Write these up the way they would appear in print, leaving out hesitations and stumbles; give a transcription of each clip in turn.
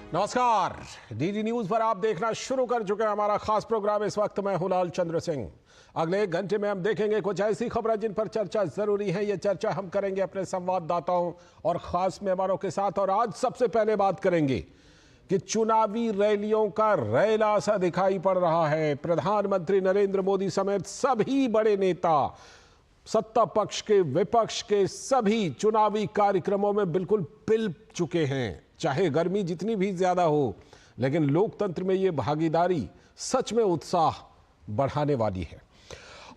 नमस्कार, DD news पर आप देखना शुरू कर चुके हैं हमारा खास प्रोग्राम। इस वक्त मैं हूं लाल चंद्र सिंह। अगले 1 घंटे में हम देखेंगे कुछ ऐसी खबरें जिन पर चर्चा जरूरी है। ये चर्चा हम करेंगे अपने संवाददाताओं और खास मेहमानों के साथ। और आज सबसे पहले बात करेंगे कि चुनावी रैलियों का रैला सा दिखाई पड़ रहा है। प्रधानमंत्री नरेंद्र मोदी समेत सभी बड़े नेता, सत्ता पक्ष के विपक्ष के, सभी चुनावी कार्यक्रमों में बिल्कुल पिल चुके हैं। चाहे गर्मी जितनी भी ज्यादा हो, लेकिन लोकतंत्र में ये भागीदारी सच में उत्साह बढ़ाने वाली है।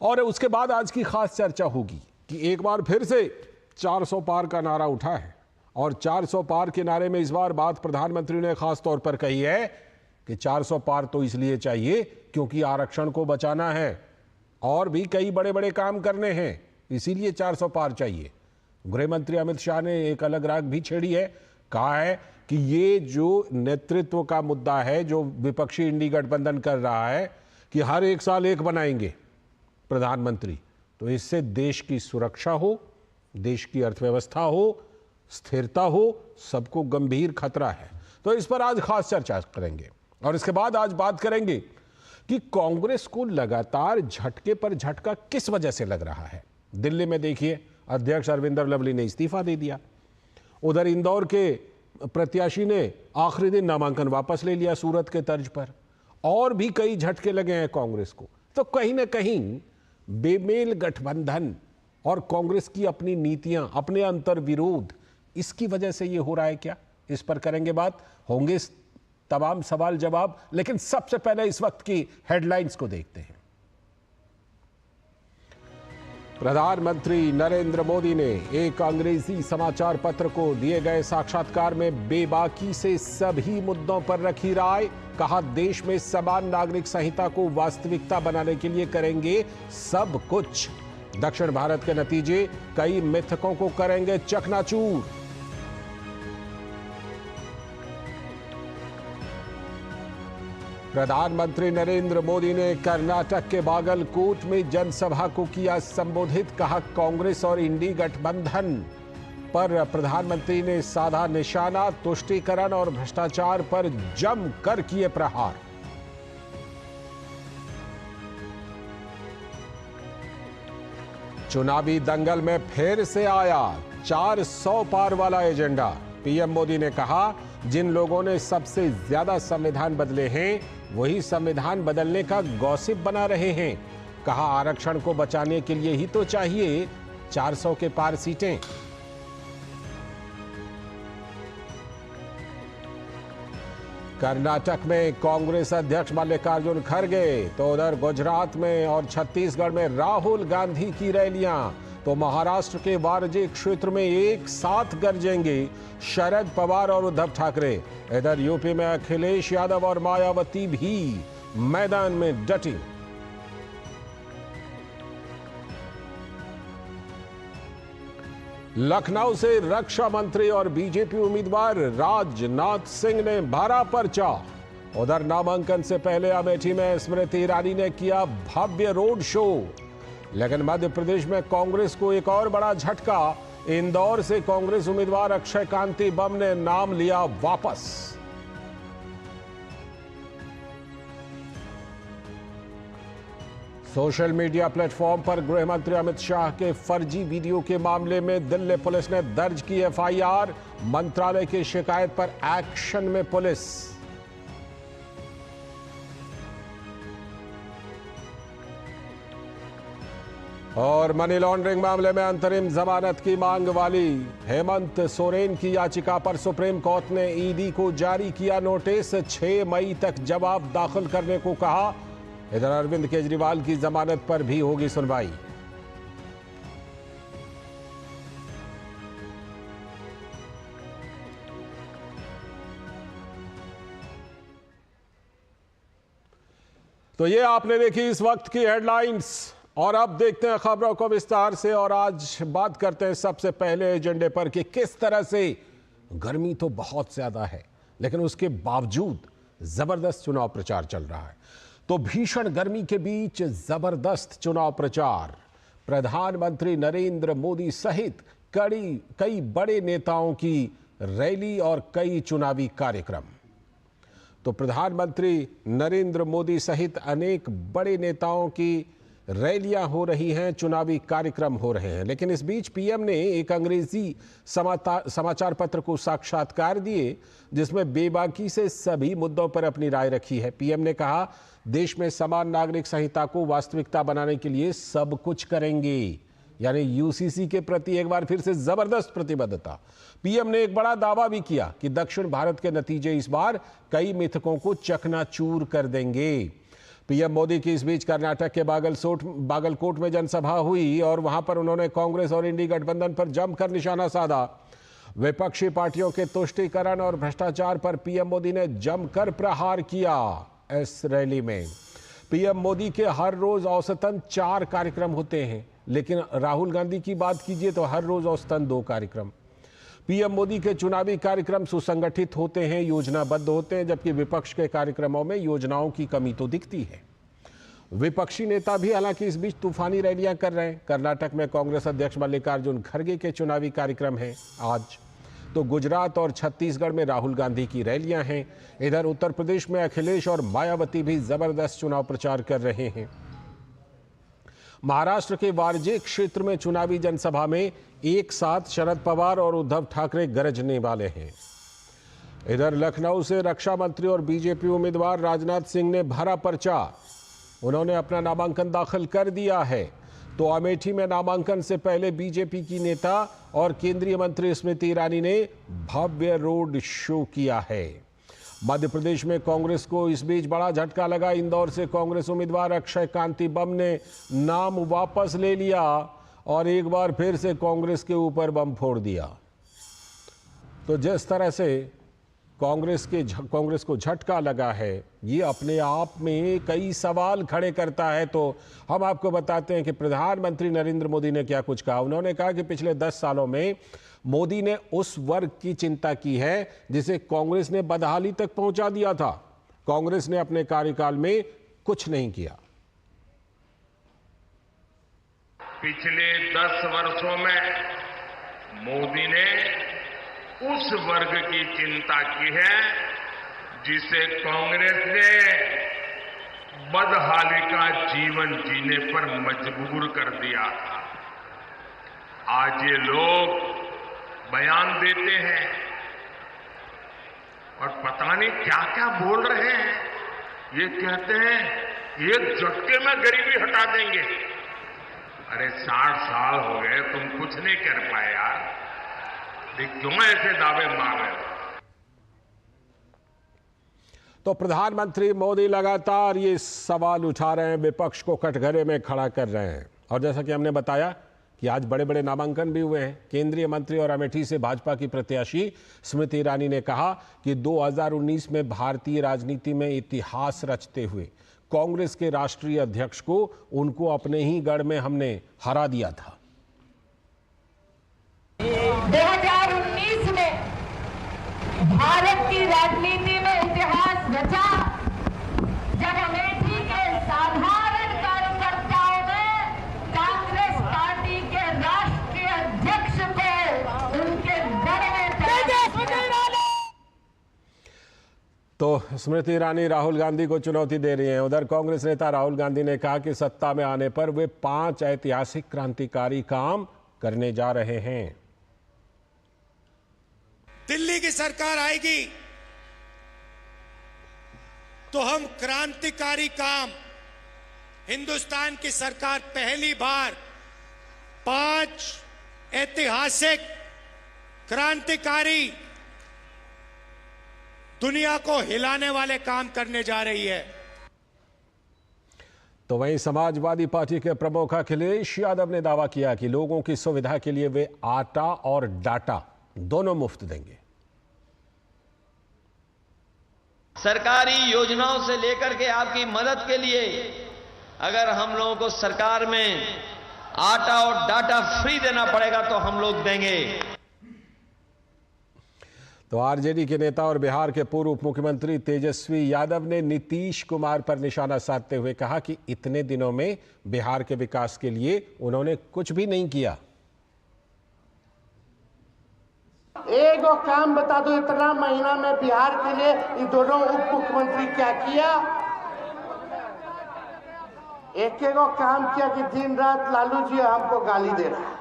और उसके बाद आज की खास चर्चा होगी कि एक बार फिर से 400 पार का नारा उठा है। और 400 पार के नारे में इस बार बात प्रधानमंत्री ने खास तौर पर कही है कि 400 पार तो इसलिए चाहिए क्योंकि आरक्षण को बचाना है और भी कई बड़े बड़े काम करने हैं, इसीलिए 400 पार चाहिए। गृह मंत्री अमित शाह ने एक अलग राग भी छेड़ी है। कहा है कि ये जो नेतृत्व का मुद्दा है, जो विपक्षी इंडी गठबंधन कर रहा है कि हर 1 साल एक बनाएंगे प्रधानमंत्री, तो इससे देश की सुरक्षा हो, देश की अर्थव्यवस्था हो, स्थिरता हो, सबको गंभीर खतरा है। तो इस पर आज खास चर्चा करेंगे। और इसके बाद आज बात करेंगे कि कांग्रेस को लगातार झटके पर झटका किस वजह से लग रहा है। दिल्ली में देखिए, अध्यक्ष अरविंदर लवली ने इस्तीफा दे दिया। उधर इंदौर के प्रत्याशी ने आखिरी दिन नामांकन वापस ले लिया सूरत के तर्ज पर। और भी कई झटके लगे हैं कांग्रेस को। तो कहीं ना कहीं बेमेल गठबंधन और कांग्रेस की अपनी नीतियां, अपने अंतर विरोध, इसकी वजह से ये हो रहा है क्या? इस पर करेंगे बात। होंगे तमाम सवाल जवाब, लेकिन सबसे पहले इस वक्त की हेडलाइंस को देखते हैं। प्रधानमंत्री नरेंद्र मोदी ने एक अंग्रेजी समाचार पत्र को दिए गए साक्षात्कार में बेबाकी से सभी मुद्दों पर रखी राय। कहा, देश में समान नागरिक संहिता को वास्तविकता बनाने के लिए करेंगे सब कुछ। दक्षिण भारत के नतीजे कई मिथकों को करेंगे चकनाचूर। प्रधानमंत्री नरेंद्र मोदी ने कर्नाटक के बागलकोट में जनसभा को किया संबोधित। कहा, कांग्रेस और इंडी गठबंधन पर प्रधानमंत्री ने साधा निशाना। तुष्टीकरण और भ्रष्टाचार पर जमकर किए प्रहार। चुनावी दंगल में फिर से आया 400 पार वाला एजेंडा। पीएम मोदी ने कहा, जिन लोगों ने सबसे ज्यादा संविधान बदले हैं वही संविधान बदलने का गॉसिप बना रहे हैं। कहा, आरक्षण को बचाने के लिए ही तो चाहिए 400 के पार सीटें। कर्नाटक में कांग्रेस अध्यक्ष मल्लिकार्जुन खड़गे, तो उधर गुजरात में और छत्तीसगढ़ में राहुल गांधी की रैलियां, तो महाराष्ट्र के वारजे क्षेत्र में एक साथ गरजेंगे शरद पवार और उद्धव ठाकरे। इधर यूपी में अखिलेश यादव और मायावती भी मैदान में डटी। लखनऊ से रक्षा मंत्री और बीजेपी उम्मीदवार राजनाथ सिंह ने भरा पर्चा। उधर नामांकन से पहले अमेठी में स्मृति ईरानी ने किया भव्य रोड शो। लेकिन मध्य प्रदेश में कांग्रेस को एक और बड़ा झटका। इंदौर से कांग्रेस उम्मीदवार अक्षय कांति बम ने नाम लिया वापस। सोशल मीडिया प्लेटफॉर्म पर गृह मंत्री अमित शाह के फर्जी वीडियो के मामले में दिल्ली पुलिस ने दर्ज की एफआईआर। मंत्रालय की शिकायत पर एक्शन में पुलिस। और मनी लॉन्ड्रिंग मामले में अंतरिम जमानत की मांग वाली हेमंत सोरेन की याचिका पर सुप्रीम कोर्ट ने ईडी को जारी किया नोटिस। 6 मई तक जवाब दाखिल करने को कहा। इधर अरविंद केजरीवाल की जमानत पर भी होगी सुनवाई। तो ये आपने देखी इस वक्त की हेडलाइंस। और अब देखते हैं खबरों को विस्तार से। और आज बात करते हैं सबसे पहले एजेंडे पर कि किस तरह से गर्मी तो बहुत ज्यादा है, लेकिन उसके बावजूद जबरदस्त चुनाव प्रचार चल रहा है। तो भीषण गर्मी के बीच जबरदस्त चुनाव प्रचार। प्रधानमंत्री नरेंद्र मोदी सहित कई बड़े नेताओं की रैली और कई चुनावी कार्यक्रम। तो प्रधानमंत्री नरेंद्र मोदी सहित अनेक बड़े नेताओं की रैलियां हो रही हैं, चुनावी कार्यक्रम हो रहे हैं। लेकिन इस बीच पीएम ने एक अंग्रेजी समाचार पत्र को साक्षात्कार दिए जिसमें बेबाकी से सभी मुद्दों पर अपनी राय रखी है। पीएम ने कहा, देश में समान नागरिक संहिता को वास्तविकता बनाने के लिए सब कुछ करेंगे, यानी यूसीसी के प्रति एक बार फिर से जबरदस्त प्रतिबद्धता। पीएम ने एक बड़ा दावा भी किया कि दक्षिण भारत के नतीजे इस बार कई मिथकों को चकनाचूर कर देंगे। पीएम मोदी की इस बीच कर्नाटक के बागलकोट में जनसभा हुई और वहां पर उन्होंने कांग्रेस और इंडी गठबंधन पर जमकर निशाना साधा। विपक्षी पार्टियों के तुष्टीकरण और भ्रष्टाचार पर पीएम मोदी ने जमकर प्रहार किया। इस रैली में पीएम मोदी के हर रोज औसतन 4 कार्यक्रम होते हैं, लेकिन राहुल गांधी की बात कीजिए तो हर रोज औसतन 2 कार्यक्रम। पीएम मोदी के चुनावी कार्यक्रम सुसंगठित होते हैं, योजनाबद्ध होते हैं, जबकि विपक्ष के कार्यक्रमों में योजनाओं की कमी तो दिखती है। विपक्षी नेता भी हालांकि इस बीच तूफानी रैलियां कर रहे हैं। कर्नाटक में कांग्रेस अध्यक्ष मल्लिकार्जुन खड़गे के चुनावी कार्यक्रम हैं आज, तो गुजरात और छत्तीसगढ़ में राहुल गांधी की रैलियां हैं। इधर उत्तर प्रदेश में अखिलेश और मायावती भी जबरदस्त चुनाव प्रचार कर रहे हैं। महाराष्ट्र के वारजे क्षेत्र में चुनावी जनसभा में एक साथ शरद पवार और उद्धव ठाकरे गरजने वाले हैं। इधर लखनऊ से रक्षा मंत्री और बीजेपी उम्मीदवार राजनाथ सिंह ने भरा पर्चा, उन्होंने अपना नामांकन दाखिल कर दिया है। तो अमेठी में नामांकन से पहले बीजेपी की नेता और केंद्रीय मंत्री स्मृति ईरानी ने भव्य रोड शो किया है। मध्य प्रदेश में कांग्रेस को इस बीच बड़ा झटका लगा। इंदौर से कांग्रेस उम्मीदवार अक्षय कांति बम ने नाम वापस ले लिया और एक बार फिर से कांग्रेस के ऊपर बम फोड़ दिया। तो जिस तरह से कांग्रेस को झटका लगा है, ये अपने आप में कई सवाल खड़े करता है। तो हम आपको बताते हैं कि प्रधानमंत्री नरेंद्र मोदी ने क्या कुछ कहा। उन्होंने कहा कि पिछले 10 सालों में मोदी ने उस वर्ग की चिंता की है जिसे कांग्रेस ने बदहाली तक पहुंचा दिया था। कांग्रेस ने अपने कार्यकाल में कुछ नहीं किया। पिछले 10 वर्षों में मोदी ने उस वर्ग की चिंता की है जिसे कांग्रेस ने बदहाली का जीवन जीने पर मजबूर कर दिया था। आज ये लोग बयान देते हैं और पता नहीं क्या क्या बोल रहे हैं। ये कहते हैं एक झटके में गरीबी हटा देंगे। अरे 60 साल हो गए, तुम कुछ नहीं कर पाए यार, क्यों ऐसे दावे मार रहे हो? तो प्रधानमंत्री मोदी लगातार ये सवाल उठा रहे हैं, विपक्ष को कटघरे में खड़ा कर रहे हैं। और जैसा कि हमने बताया कि आज बड़े बड़े नामांकन भी हुए हैं। केंद्रीय मंत्री और अमेठी से भाजपा की प्रत्याशी स्मृति ईरानी ने कहा कि 2019 में भारतीय राजनीति में इतिहास रचते हुए कांग्रेस के राष्ट्रीय अध्यक्ष को उनको अपने ही गढ़ में हमने हरा दिया था। 2019 में भारत की राजनीति में इतिहास रचा जब अमेठी के साधारण कार्यकर्ताओं ने कांग्रेस पार्टी के राष्ट्रीय अध्यक्ष को उनके गढ़ में तो स्मृति ईरानी राहुल गांधी को चुनौती दे रही हैं। उधर कांग्रेस नेता राहुल गांधी ने कहा कि सत्ता में आने पर वे 5 ऐतिहासिक क्रांतिकारी काम करने जा रहे हैं। दिल्ली की सरकार आएगी तो हम क्रांतिकारी काम, हिंदुस्तान की सरकार पहली बार 5 ऐतिहासिक क्रांतिकारी दुनिया को हिलाने वाले काम करने जा रही है। तो वहीं समाजवादी पार्टी के प्रमुख अखिलेश यादव ने दावा किया कि लोगों की सुविधा के लिए वे आटा और डाटा दोनों मुफ्त देंगे। सरकारी योजनाओं से लेकर के आपकी मदद के लिए अगर हम लोगों को सरकार में आटा और डाटा फ्री देना पड़ेगा तो हम लोग देंगे। तो आरजेडी के नेता और बिहार के पूर्व उप मुख्यमंत्री तेजस्वी यादव ने नीतीश कुमार पर निशाना साधते हुए कहा कि इतने दिनों में बिहार के विकास के लिए उन्होंने कुछ भी नहीं किया। एक और काम बता दो, इतना महीना में बिहार के लिए ये दोनों उप मुख्यमंत्री क्या किया? एक एक और काम किया कि दिन रात लालू जी हमको गाली दे रहा है।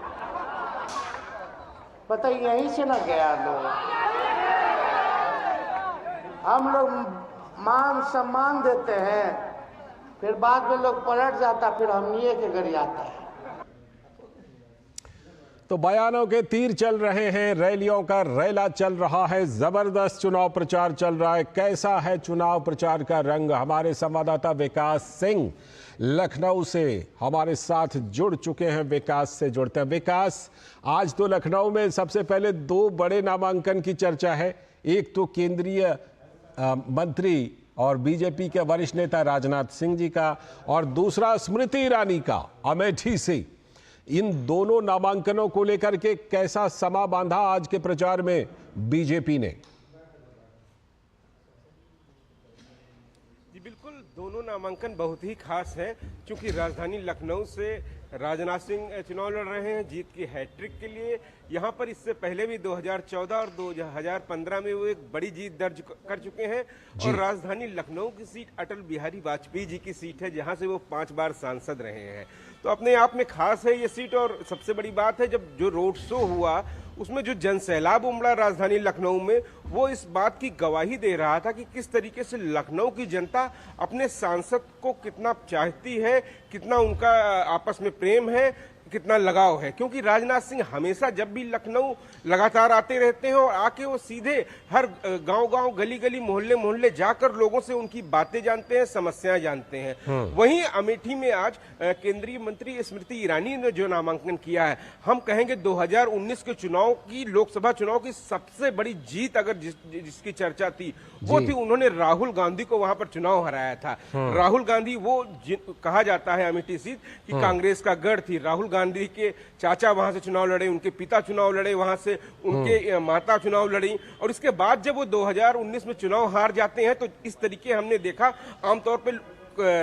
बताइए, यहीं से ना गया लोग। हम लोग मान सम्मान देते हैं, फिर बाद में लोग पलट जाता, फिर हम ये के गरी आता है। तो बयानों के तीर चल रहे हैं, रैलियों का रैला चल रहा है, जबरदस्त चुनाव प्रचार चल रहा है। कैसा है चुनाव प्रचार का रंग? हमारे संवाददाता विकास सिंह लखनऊ से हमारे साथ जुड़ चुके हैं। विकास से जुड़ते हैं। विकास, आज तो लखनऊ में सबसे पहले दो बड़े नामांकन की चर्चा है। एक तो केंद्रीय मंत्री और बीजेपी के वरिष्ठ नेता राजनाथ सिंह जी का, और दूसरा स्मृति ईरानी का अमेठी से। इन दोनों नामांकनों को लेकर के कैसा समा बांधा आज के प्रचार में बीजेपी ने? जी बिल्कुल, दोनों नामांकन बहुत ही खास हैं, क्योंकि राजधानी लखनऊ से राजनाथ सिंह चुनाव लड़ रहे हैं जीत की हैट्रिक के लिए। यहाँ पर इससे पहले भी 2014 और 2015 में वो एक बड़ी जीत दर्ज कर चुके हैं। और राजधानी लखनऊ की सीट अटल बिहारी वाजपेयी जी की सीट है, जहाँ से वो 5 बार सांसद रहे हैं। तो अपने आप में खास है ये सीट। और सबसे बड़ी बात है, जब जो रोड शो हुआ उसमें जो जनसैलाब उमड़ा राजधानी लखनऊ में, वो इस बात की गवाही दे रहा था कि किस तरीके से लखनऊ की जनता अपने सांसद को कितना चाहती है, कितना उनका आपस में प्रेम है, कितना लगाव है। क्योंकि राजनाथ सिंह हमेशा जब भी लखनऊ लगातार आते रहते हैं और आके वो सीधे हर गांव-गांव, गली-गली, मोहल्ले-मोहल्ले जाकर लोगों से उनकी बातें जानते हैं, समस्याएं जानते हैं। वहीं अमेठी में आज केंद्रीय मंत्री स्मृति ईरानी ने जो नामांकन किया है, हम कहेंगे 2019 के चुनाव की, लोकसभा चुनाव की सबसे बड़ी जीत अगर जिसकी चर्चा थी, वो थी उन्होंने राहुल गांधी को वहां पर चुनाव हराया था। राहुल गांधी वो कहा जाता है अमेठी सीट कि कांग्रेस का गढ़ थी। राहुल गांधी के चाचा वहां से चुनाव लड़े, उनके पिता चुनाव लड़े वहां से, उनके माता चुनाव लड़ी। और इसके बाद जब वो 2019 में चुनाव हार जाते हैं, तो इस तरीके हमने देखा आमतौर पर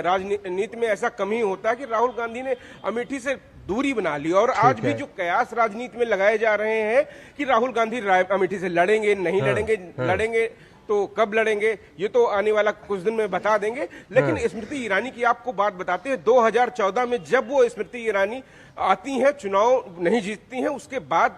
राजनीति में ऐसा कम ही होता है कि राहुल गांधी ने अमेठी से दूरी बना ली। और आज भी जो कयास राजनीति में लगाए जा रहे हैं कि राहुल गांधी अमेठी से लड़ेंगे, नहीं लड़ेंगे तो कब लड़ेंगे, ये तो आने वाला कुछ दिन में बता देंगे। लेकिन स्मृति ईरानी की आपको बात बताते हैं, 2014 में जब वो स्मृति ईरानी आती हैं, चुनाव नहीं जीतती हैं, उसके बाद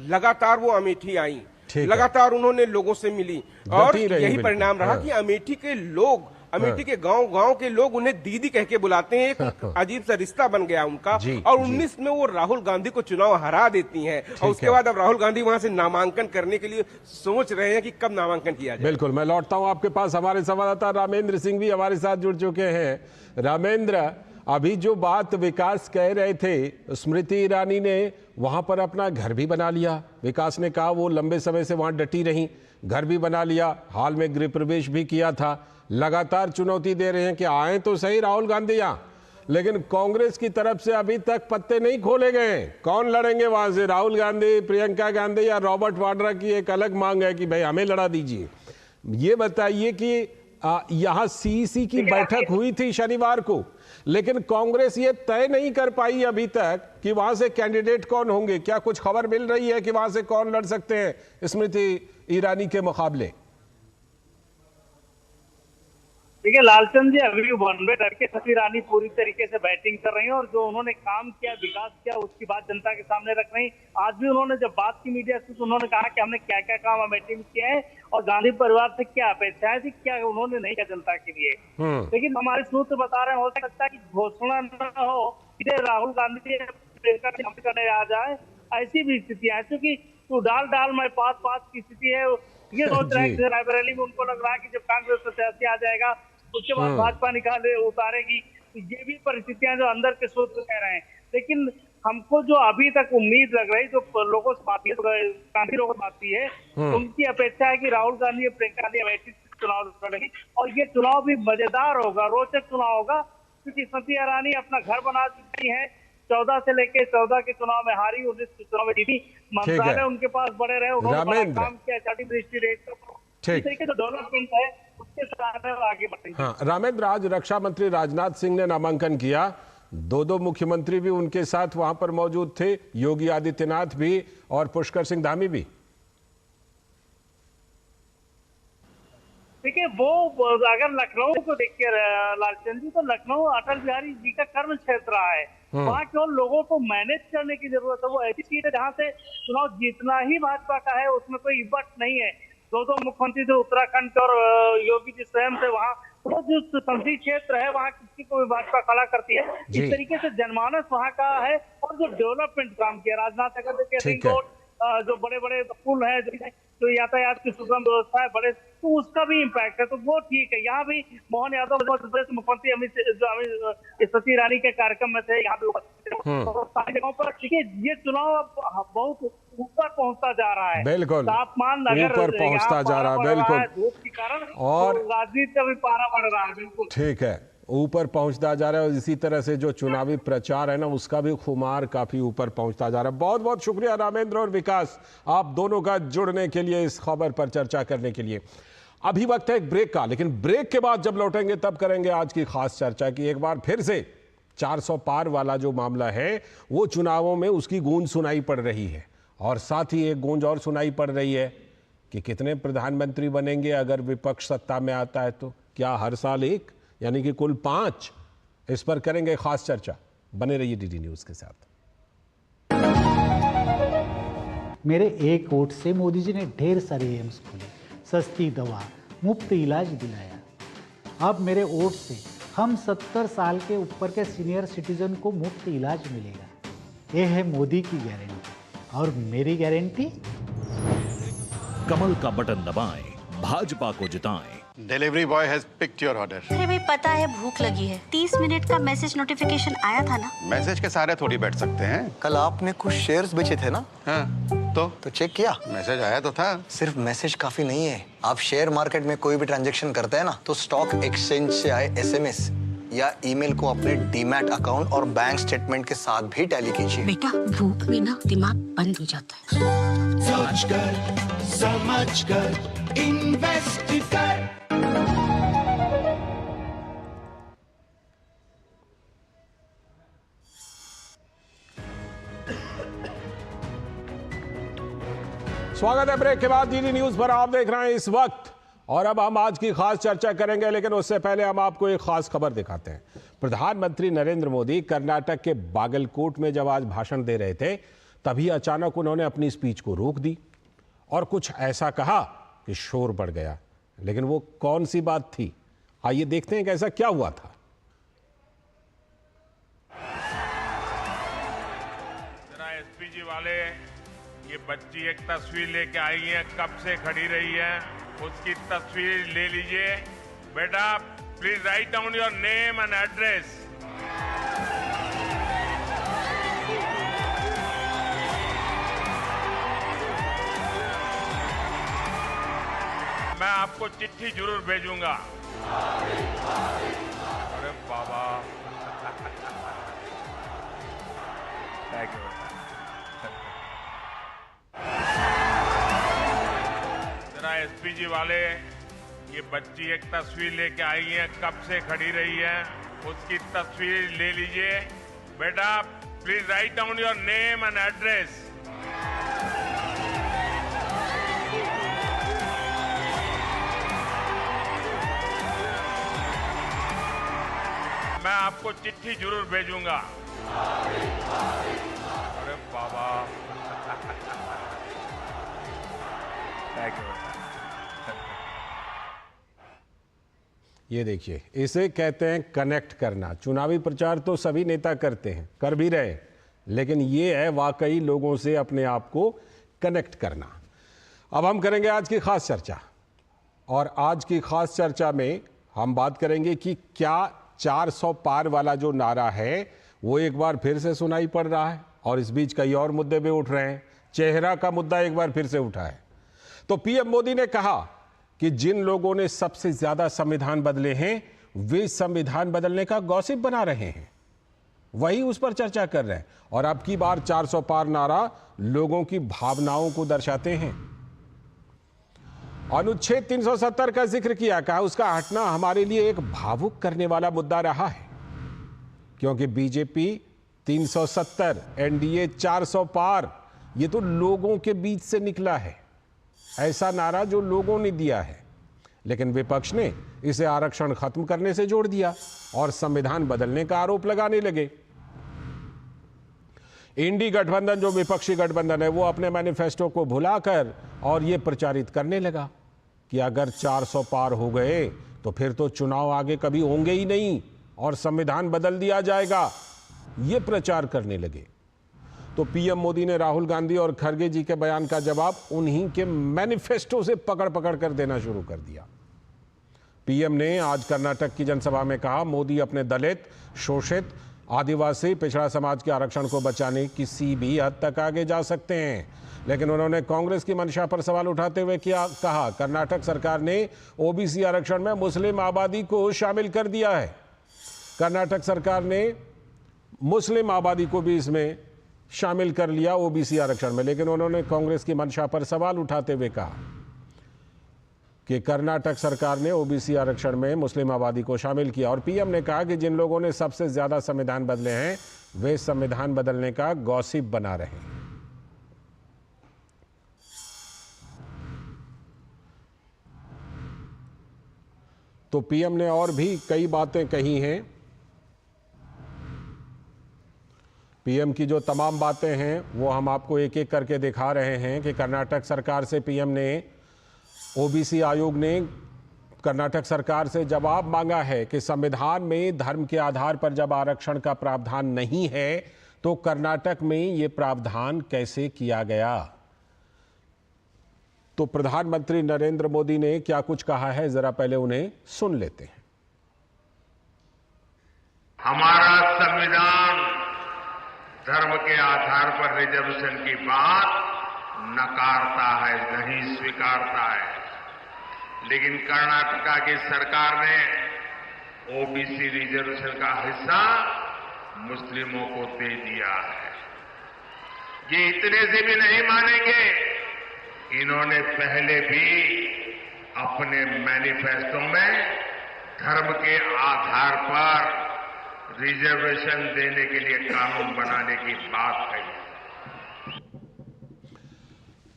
लगातार वो अमेठी आई, लगातार उन्होंने लोगों से मिली, और यही परिणाम रहा कि अमेठी के लोग, अमेठी के गांव के लोग उन्हें दीदी कह के बुलाते हैं। एक अजीब सा रिश्ता बन गया उनका। और 19 में वो राहुल गांधी को चुनाव हरा देती हैं, और उसके बाद अब राहुल गांधी वहां से नामांकन करने के लिए सोच रहे हैं कि कब नामांकन किया जाए। बिल्कुल, मैं लौटता हूं आपके पास। हमारे संवाददाता रामेंद्र सिंह भी हमारे साथ जुड़ चुके हैं। रामेंद्र, अभी जो बात विकास कह रहे थे, स्मृति ईरानी ने वहां पर अपना घर भी बना लिया। विकास ने कहा वो लंबे समय से वहां डटी रही, घर भी बना लिया, हाल में गृह प्रवेश भी किया था। लगातार चुनौती दे रहे हैं कि आए तो सही राहुल गांधी यहां, लेकिन कांग्रेस की तरफ से अभी तक पत्ते नहीं खोले गए। कौन लड़ेंगे वहां से, राहुल गांधी, प्रियंका गांधी या रॉबर्ट वाड्रा की एक अलग मांग है कि भाई हमें लड़ा दीजिए। ये बताइए कि यहां सीईसी की बैठक हुई थी शनिवार को, लेकिन कांग्रेस ये तय नहीं कर पाई अभी तक कि वहां से कैंडिडेट कौन होंगे। क्या कुछ खबर मिल रही है कि वहां से कौन लड़ सकते हैं स्मृति ईरानी के मुकाबले? देखिए लालचंद जी, अभी बॉम्बे करके स्मृति ईरानी पूरी तरीके से बैटिंग कर रही हैं, और जो उन्होंने काम किया, विकास किया, उसकी बात जनता के सामने रख रही। आज भी उन्होंने जब बात की मीडिया से, तो उन्होंने कहा कि हमने क्या क्या काम अमेठी में किया है और गांधी परिवार से क्या अपेक्षाएं थी, क्या उन्होंने नहीं किया जनता के लिए। लेकिन हमारे सूत्र बता रहे हैं, हो सकता है कि घोषणा न हो, सीधे राहुल गांधी करने आ जाए, ऐसी भी स्थितियां है। क्योंकि तू डाल में पास की स्थिति है। ये सोच रहे हैं रायबरेली में, उनको लग रहा है कि जब कांग्रेस प्रत्याशी आ जाएगा उसके बाद भाजपा उतारेगी। ये भी परिस्थितियां जो अंदर के सूत्र कह रहे हैं। लेकिन हमको जो अभी तक उम्मीद लग रही, जो लोगों से बात गांधी लोगों से बात है, उनकी अपेक्षा है कि राहुल गांधी और प्रियंका गांधी अमेठी चुनाव लड़ेंगी, और ये चुनाव भी मजेदार होगा, रोचक चुनाव होगा। क्योंकि स्मृति ईरानी अपना घर बना चुकी है, 14 से लेके 14 के चुनाव में हारी, 19 के चुनाव में जीती, मंत्रालय उनके पास बड़े रहे, उन्होंने काम किया, डेवलपमेंट है उसके साथ आगे बढ़ेंगे। हाँ रामेंद्र, आज रक्षा मंत्री राजनाथ सिंह ने नामांकन किया, दो मुख्यमंत्री भी उनके साथ वहां पर मौजूद थे, योगी आदित्यनाथ भी और पुष्कर सिंह धामी भी। देखिए वो अगर लखनऊ को देखिए लालचंद जी, तो लखनऊ अटल बिहारी जी का कर्म क्षेत्र रहा है। वहाँ केवल लोगों को मैनेज करने की जरूरत है। वो ऐसी सीट है जहाँ से चुनाव जीतना ही भाजपा का है, उसमें कोई इब्बट नहीं है। दो मुख्यमंत्री थे उत्तराखंड के और योगी जी स्वयं से, वहाँ वो जो संसदीय क्षेत्र है वहाँ किसी को भी भाजपा खड़ा करती है। इस तरीके से जनमानस वहाँ का है। और जो डेवलपमेंट काम किया राजनाथ अगर देखिए रिंग रोड, जो बड़े बड़े पुल है, जो यातायात की सुगम व्यवस्था है बड़े, तो उसका भी इम्पैक्ट है। तो वो ठीक है। यहाँ भी मोहन यादव मध्य प्रदेश मुख्यमंत्री अमित स्मृति ईरानी के कार्यक्रम में थे, यहाँ भी सारी जगहों पर देखिए ये चुनाव अब बहुत ऊपर पहुंचता जा रहा है। बिल्कुल तापमान अगर ऊपर पहुंचता जा रहा है, बिल्कुल धूप के कारण, और राजनीति का भी पारा बढ़ रहा है। बिल्कुल ठीक है, ऊपर पहुंचता जा रहा है। और इसी तरह से जो चुनावी प्रचार है ना, उसका भी खुमार काफी ऊपर पहुंचता जा रहा है। बहुत बहुत शुक्रिया रामेंद्र और विकास, आप दोनों का जुड़ने के लिए, इस खबर पर चर्चा करने के लिए। अभी वक्त है एक ब्रेक का, लेकिन ब्रेक के बाद जब लौटेंगे तब करेंगे आज की खास चर्चा की। एक बार फिर से 400 पार वाला जो मामला है वो चुनावों में उसकी गूंज सुनाई पड़ रही है। और साथ ही एक गूंज और सुनाई पड़ रही है कि कितने प्रधानमंत्री बनेंगे अगर विपक्ष सत्ता में आता है तो। क्या हर साल एक, यानी कि कुल 5? इस पर करेंगे खास चर्चा। बने रहिए डीडी न्यूज के साथ। मेरे एक वोट से मोदी जी ने ढेर सारे एम्स खोले, सस्ती दवा, मुफ्त इलाज दिलाया। अब मेरे वोट से हम 70 साल के ऊपर के सीनियर सिटीजन को मुफ्त इलाज मिलेगा। ये है मोदी की गारंटी। और मेरी गारंटी, कमल का बटन दबाएं, भाजपा को जिताएं। Delivery boy has picked your order. अरे भाई पता है भूख लगी है। 30 मिनट का मैसेज नोटिफिकेशन आया था ना। मैसेज के सारे थोड़ी बैठ सकते हैं। कल आपने कुछ शेयर्स बेचे थे ना? हाँ, तो चेक किया? मैसेज आया तो था। सिर्फ मैसेज काफी नहीं है। आप शेयर मार्केट में कोई भी ट्रांजैक्शन करते हैं ना, तो स्टॉक एक्सचेंज से आए SMS या ईमेल को अपने डीमैट अकाउंट और बैंक स्टेटमेंट के साथ भी टैली कीजिए। बेटा भूख में ना दिमाग बंद हो जाता है। समझ कर इन्वेस्ट कर। स्वागत है ब्रेक के बाद डीडी न्यूज पर। आप देख रहे हैं इस वक्त, और अब हम आज की खास चर्चा करेंगे, लेकिन उससे पहले हम आपको एक खास खबर दिखाते हैं। प्रधानमंत्री नरेंद्र मोदी कर्नाटक के बागलकोट में जब आज भाषण दे रहे थे, तभी अचानक उन्होंने अपनी स्पीच को रोक दी और कुछ ऐसा कहा कि शोर बढ़ गया। लेकिन वो कौन सी बात थी, आइए देखते हैं कि ऐसा क्या हुआ था। जरा एसपीजी वाले, ये बच्ची एक तस्वीर लेके आई है, कब से खड़ी रही है, उसकी तस्वीर ले लीजिए। बेटा please write down your name and address. मैं आपको चिट्ठी जरूर भेजूंगा। अरे बाबा थैंक यू। जरा एसपीजी वाले, ये बच्ची एक तस्वीर लेके आई है, कब से खड़ी रही है, उसकी तस्वीर ले लीजिए। बेटा please write down your name and address. मैं आपको चिट्ठी जरूर भेजूंगा। अरे बाबा थैंक यू। ये देखिए, इसे कहते हैं कनेक्ट करना। चुनावी प्रचार तो सभी नेता करते हैं, कर भी रहे, लेकिन ये है वाकई लोगों से अपने आप को कनेक्ट करना। अब हम करेंगे आज की खास चर्चा, और आज की खास चर्चा में हम बात करेंगे कि क्या 400 पार वाला जो नारा है वो एक बार फिर से सुनाई पड़ रहा है, और इस बीच कई और मुद्दे भी उठ रहे हैं। चेहरा का मुद्दा एक बार फिर से उठा है। तो पीएम मोदी ने कहा कि जिन लोगों ने सबसे ज्यादा संविधान बदले हैं, वे संविधान बदलने का गॉसिप बना रहे हैं, वही उस पर चर्चा कर रहे हैं। और अब की बार 400 पार नारा लोगों की भावनाओं को दर्शाते हैं। अनुच्छेद 370 का जिक्र किया, कहा उसका हटना हमारे लिए एक भावुक करने वाला मुद्दा रहा है, क्योंकि बीजेपी 370, एनडीए 400 पार, ये तो लोगों के बीच से निकला है। ऐसा नारा जो लोगों ने दिया है, लेकिन विपक्ष ने इसे आरक्षण खत्म करने से जोड़ दिया और संविधान बदलने का आरोप लगाने लगे। इंडी गठबंधन, जो विपक्षी गठबंधन है, वो अपने मैनिफेस्टो को भुलाकर और ये प्रचारित करने लगा कि अगर 400 पार हो गए तो फिर तो चुनाव आगे कभी होंगे ही नहीं और संविधान बदल दिया जाएगा, ये प्रचार करने लगे। तो पीएम मोदी ने राहुल गांधी और खड़गे जी के बयान का जवाब उन्हीं के मैनिफेस्टो से पकड़ पकड़ कर देना शुरू कर दिया। पीएम ने आज कर्नाटक की जनसभा में कहा, मोदी अपने दलित, शोषित, आदिवासी, पिछड़ा समाज के आरक्षण को बचाने किसी भी हद तक आगे जा सकते हैं। लेकिन उन्होंने कांग्रेस की मंशा पर सवाल उठाते हुए कहा, कर्नाटक सरकार ने ओबीसी आरक्षण में मुस्लिम आबादी को शामिल कर दिया है। कर्नाटक सरकार ने मुस्लिम आबादी को भी इसमें शामिल कर लिया ओबीसी आरक्षण में। लेकिन उन्होंने कांग्रेस की मंशा पर सवाल उठाते हुए कहा कि कर्नाटक सरकार ने ओबीसी आरक्षण में मुस्लिम आबादी को शामिल किया। और पीएम ने कहा कि जिन लोगों ने सबसे ज्यादा संविधान बदले हैं वे संविधान बदलने का गॉसिप बना रहे हैं। तो पीएम ने और भी कई बातें कही हैं। पीएम की जो तमाम बातें हैं वो हम आपको एक एक करके दिखा रहे हैं कि कर्नाटक सरकार से पीएम ने, ओबीसी आयोग ने कर्नाटक सरकार से जवाब मांगा है कि संविधान में धर्म के आधार पर जब आरक्षण का प्रावधान नहीं है तो कर्नाटक में ये प्रावधान कैसे किया गया। तो प्रधानमंत्री नरेंद्र मोदी ने क्या कुछ कहा है, जरा पहले उन्हें सुन लेते हैं। हमारा संविधान धर्म के आधार पर रिजर्वेशन की बात नकारता है, नहीं स्वीकारता है। लेकिन कर्नाटका की सरकार ने ओबीसी रिजर्वेशन का हिस्सा मुस्लिमों को दे दिया है। ये इतने से भी नहीं मानेंगे, इन्होंने पहले भी अपने मैनिफेस्टो में धर्म के आधार पर रिजर्वेशन देने के लिए कानून बनाने की बात कही।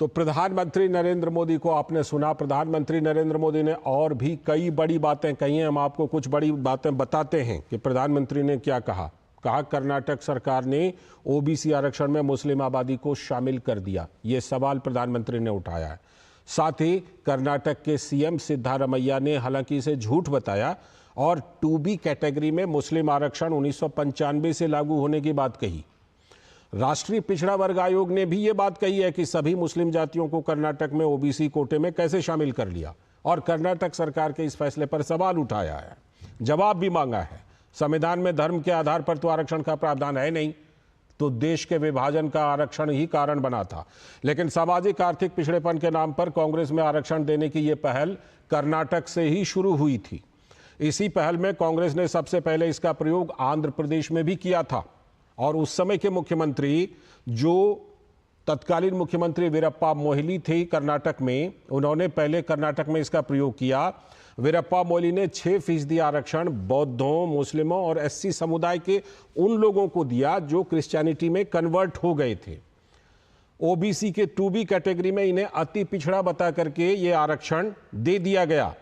तो प्रधानमंत्री नरेंद्र मोदी को आपने सुना। प्रधानमंत्री नरेंद्र मोदी ने और भी कई बड़ी बातें कही हैं। हम आपको कुछ बड़ी बातें बताते हैं कि प्रधानमंत्री ने क्या कहा। कर्नाटक सरकार ने ओबीसी आरक्षण में मुस्लिम आबादी को शामिल कर दिया, ये सवाल प्रधानमंत्री ने उठाया है। साथ ही कर्नाटक के सीएम सिद्धारमैया ने हालांकि इसे झूठ बताया और 2B कैटेगरी में मुस्लिम आरक्षण 1995 से लागू होने की बात कही। राष्ट्रीय पिछड़ा वर्ग आयोग ने भी ये बात कही है कि सभी मुस्लिम जातियों को कर्नाटक में ओबीसी कोटे में कैसे शामिल कर लिया और कर्नाटक सरकार के इस फैसले पर सवाल उठाया है, जवाब भी मांगा है। संविधान में धर्म के आधार पर तो आरक्षण का प्रावधान है नहीं, तो देश के विभाजन का आरक्षण ही कारण बना था। लेकिन सामाजिक आर्थिक पिछड़ेपन के नाम पर कांग्रेस में आरक्षण देने की यह पहल कर्नाटक से ही शुरू हुई थी। इसी पहल में कांग्रेस ने सबसे पहले इसका प्रयोग आंध्र प्रदेश में भी किया था और उस समय के मुख्यमंत्री, जो तत्कालीन मुख्यमंत्री वीरप्पा मोइली थे कर्नाटक में, उन्होंने पहले कर्नाटक में इसका प्रयोग किया। वीरप्पा मोइली ने 6% आरक्षण बौद्धों, मुस्लिमों और एससी समुदाय के उन लोगों को दिया जो क्रिश्चियनिटी में कन्वर्ट हो गए थे। ओबीसी के 2B कैटेगरी में इन्हें अति पिछड़ा बता करके ये आरक्षण दे दिया गया।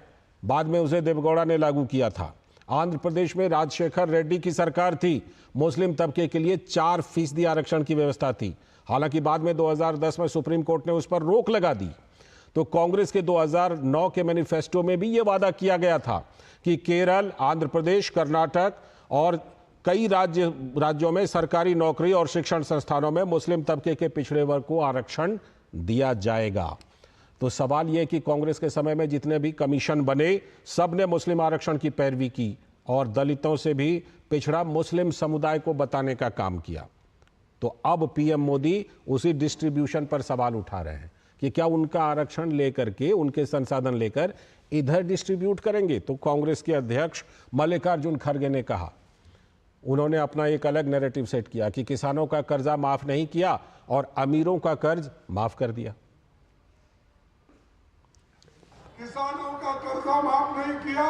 बाद में उसे देवगौड़ा ने लागू किया था। आंध्र प्रदेश में राजशेखर रेड्डी की सरकार थी। मुस्लिम तबके के लिए 4% आरक्षण की व्यवस्था थी। हालांकि बाद में 2010 में सुप्रीम कोर्ट ने उस पर रोक लगा दी। तो कांग्रेस के 2009 के मैनिफेस्टो में भी यह वादा किया गया था कि केरल, आंध्र प्रदेश, कर्नाटक और कई राज्यों में सरकारी नौकरी और शिक्षण संस्थानों में मुस्लिम तबके के पिछड़े वर्ग को आरक्षण दिया जाएगा। तो सवाल यह कि कांग्रेस के समय में जितने भी कमीशन बने, सब ने मुस्लिम आरक्षण की पैरवी की और दलितों से भी पिछड़ा मुस्लिम समुदाय को बताने का काम किया। तो अब पीएम मोदी उसी डिस्ट्रीब्यूशन पर सवाल उठा रहे हैं कि क्या उनका आरक्षण लेकर के, उनके संसाधन लेकर इधर डिस्ट्रीब्यूट करेंगे। तो कांग्रेस के अध्यक्ष मल्लिकार्जुन खड़गे ने कहा, उन्होंने अपना एक अलग नैरेटिव सेट किया कि किसानों का कर्जा माफ नहीं किया और अमीरों का कर्ज माफ कर दिया। किसानों का कर्जा माफ नहीं किया,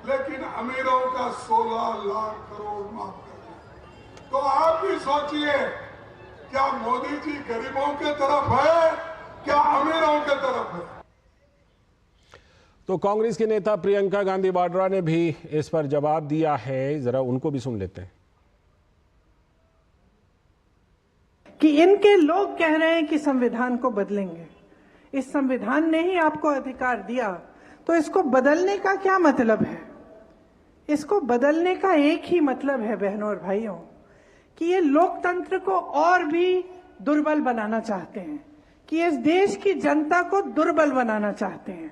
लेकिन अमीरों का 16 लाख करोड़ माफ कर दिया। तो आप भी सोचिए, क्या मोदी जी गरीबों के तरफ है, क्या अमीरों के तरफ है? तो कांग्रेस के नेता प्रियंका गांधी वाड्रा ने भी इस पर जवाब दिया है, जरा उनको भी सुन लेते हैं। कि इनके लोग कह रहे हैं कि संविधान को बदलेंगे। इस संविधान ने ही आपको अधिकार दिया, तो इसको बदलने का क्या मतलब है? इसको बदलने का एक ही मतलब है बहनों और भाइयों, कि ये लोकतंत्र को और भी दुर्बल बनाना चाहते हैं, कि इस देश की जनता को दुर्बल बनाना चाहते हैं।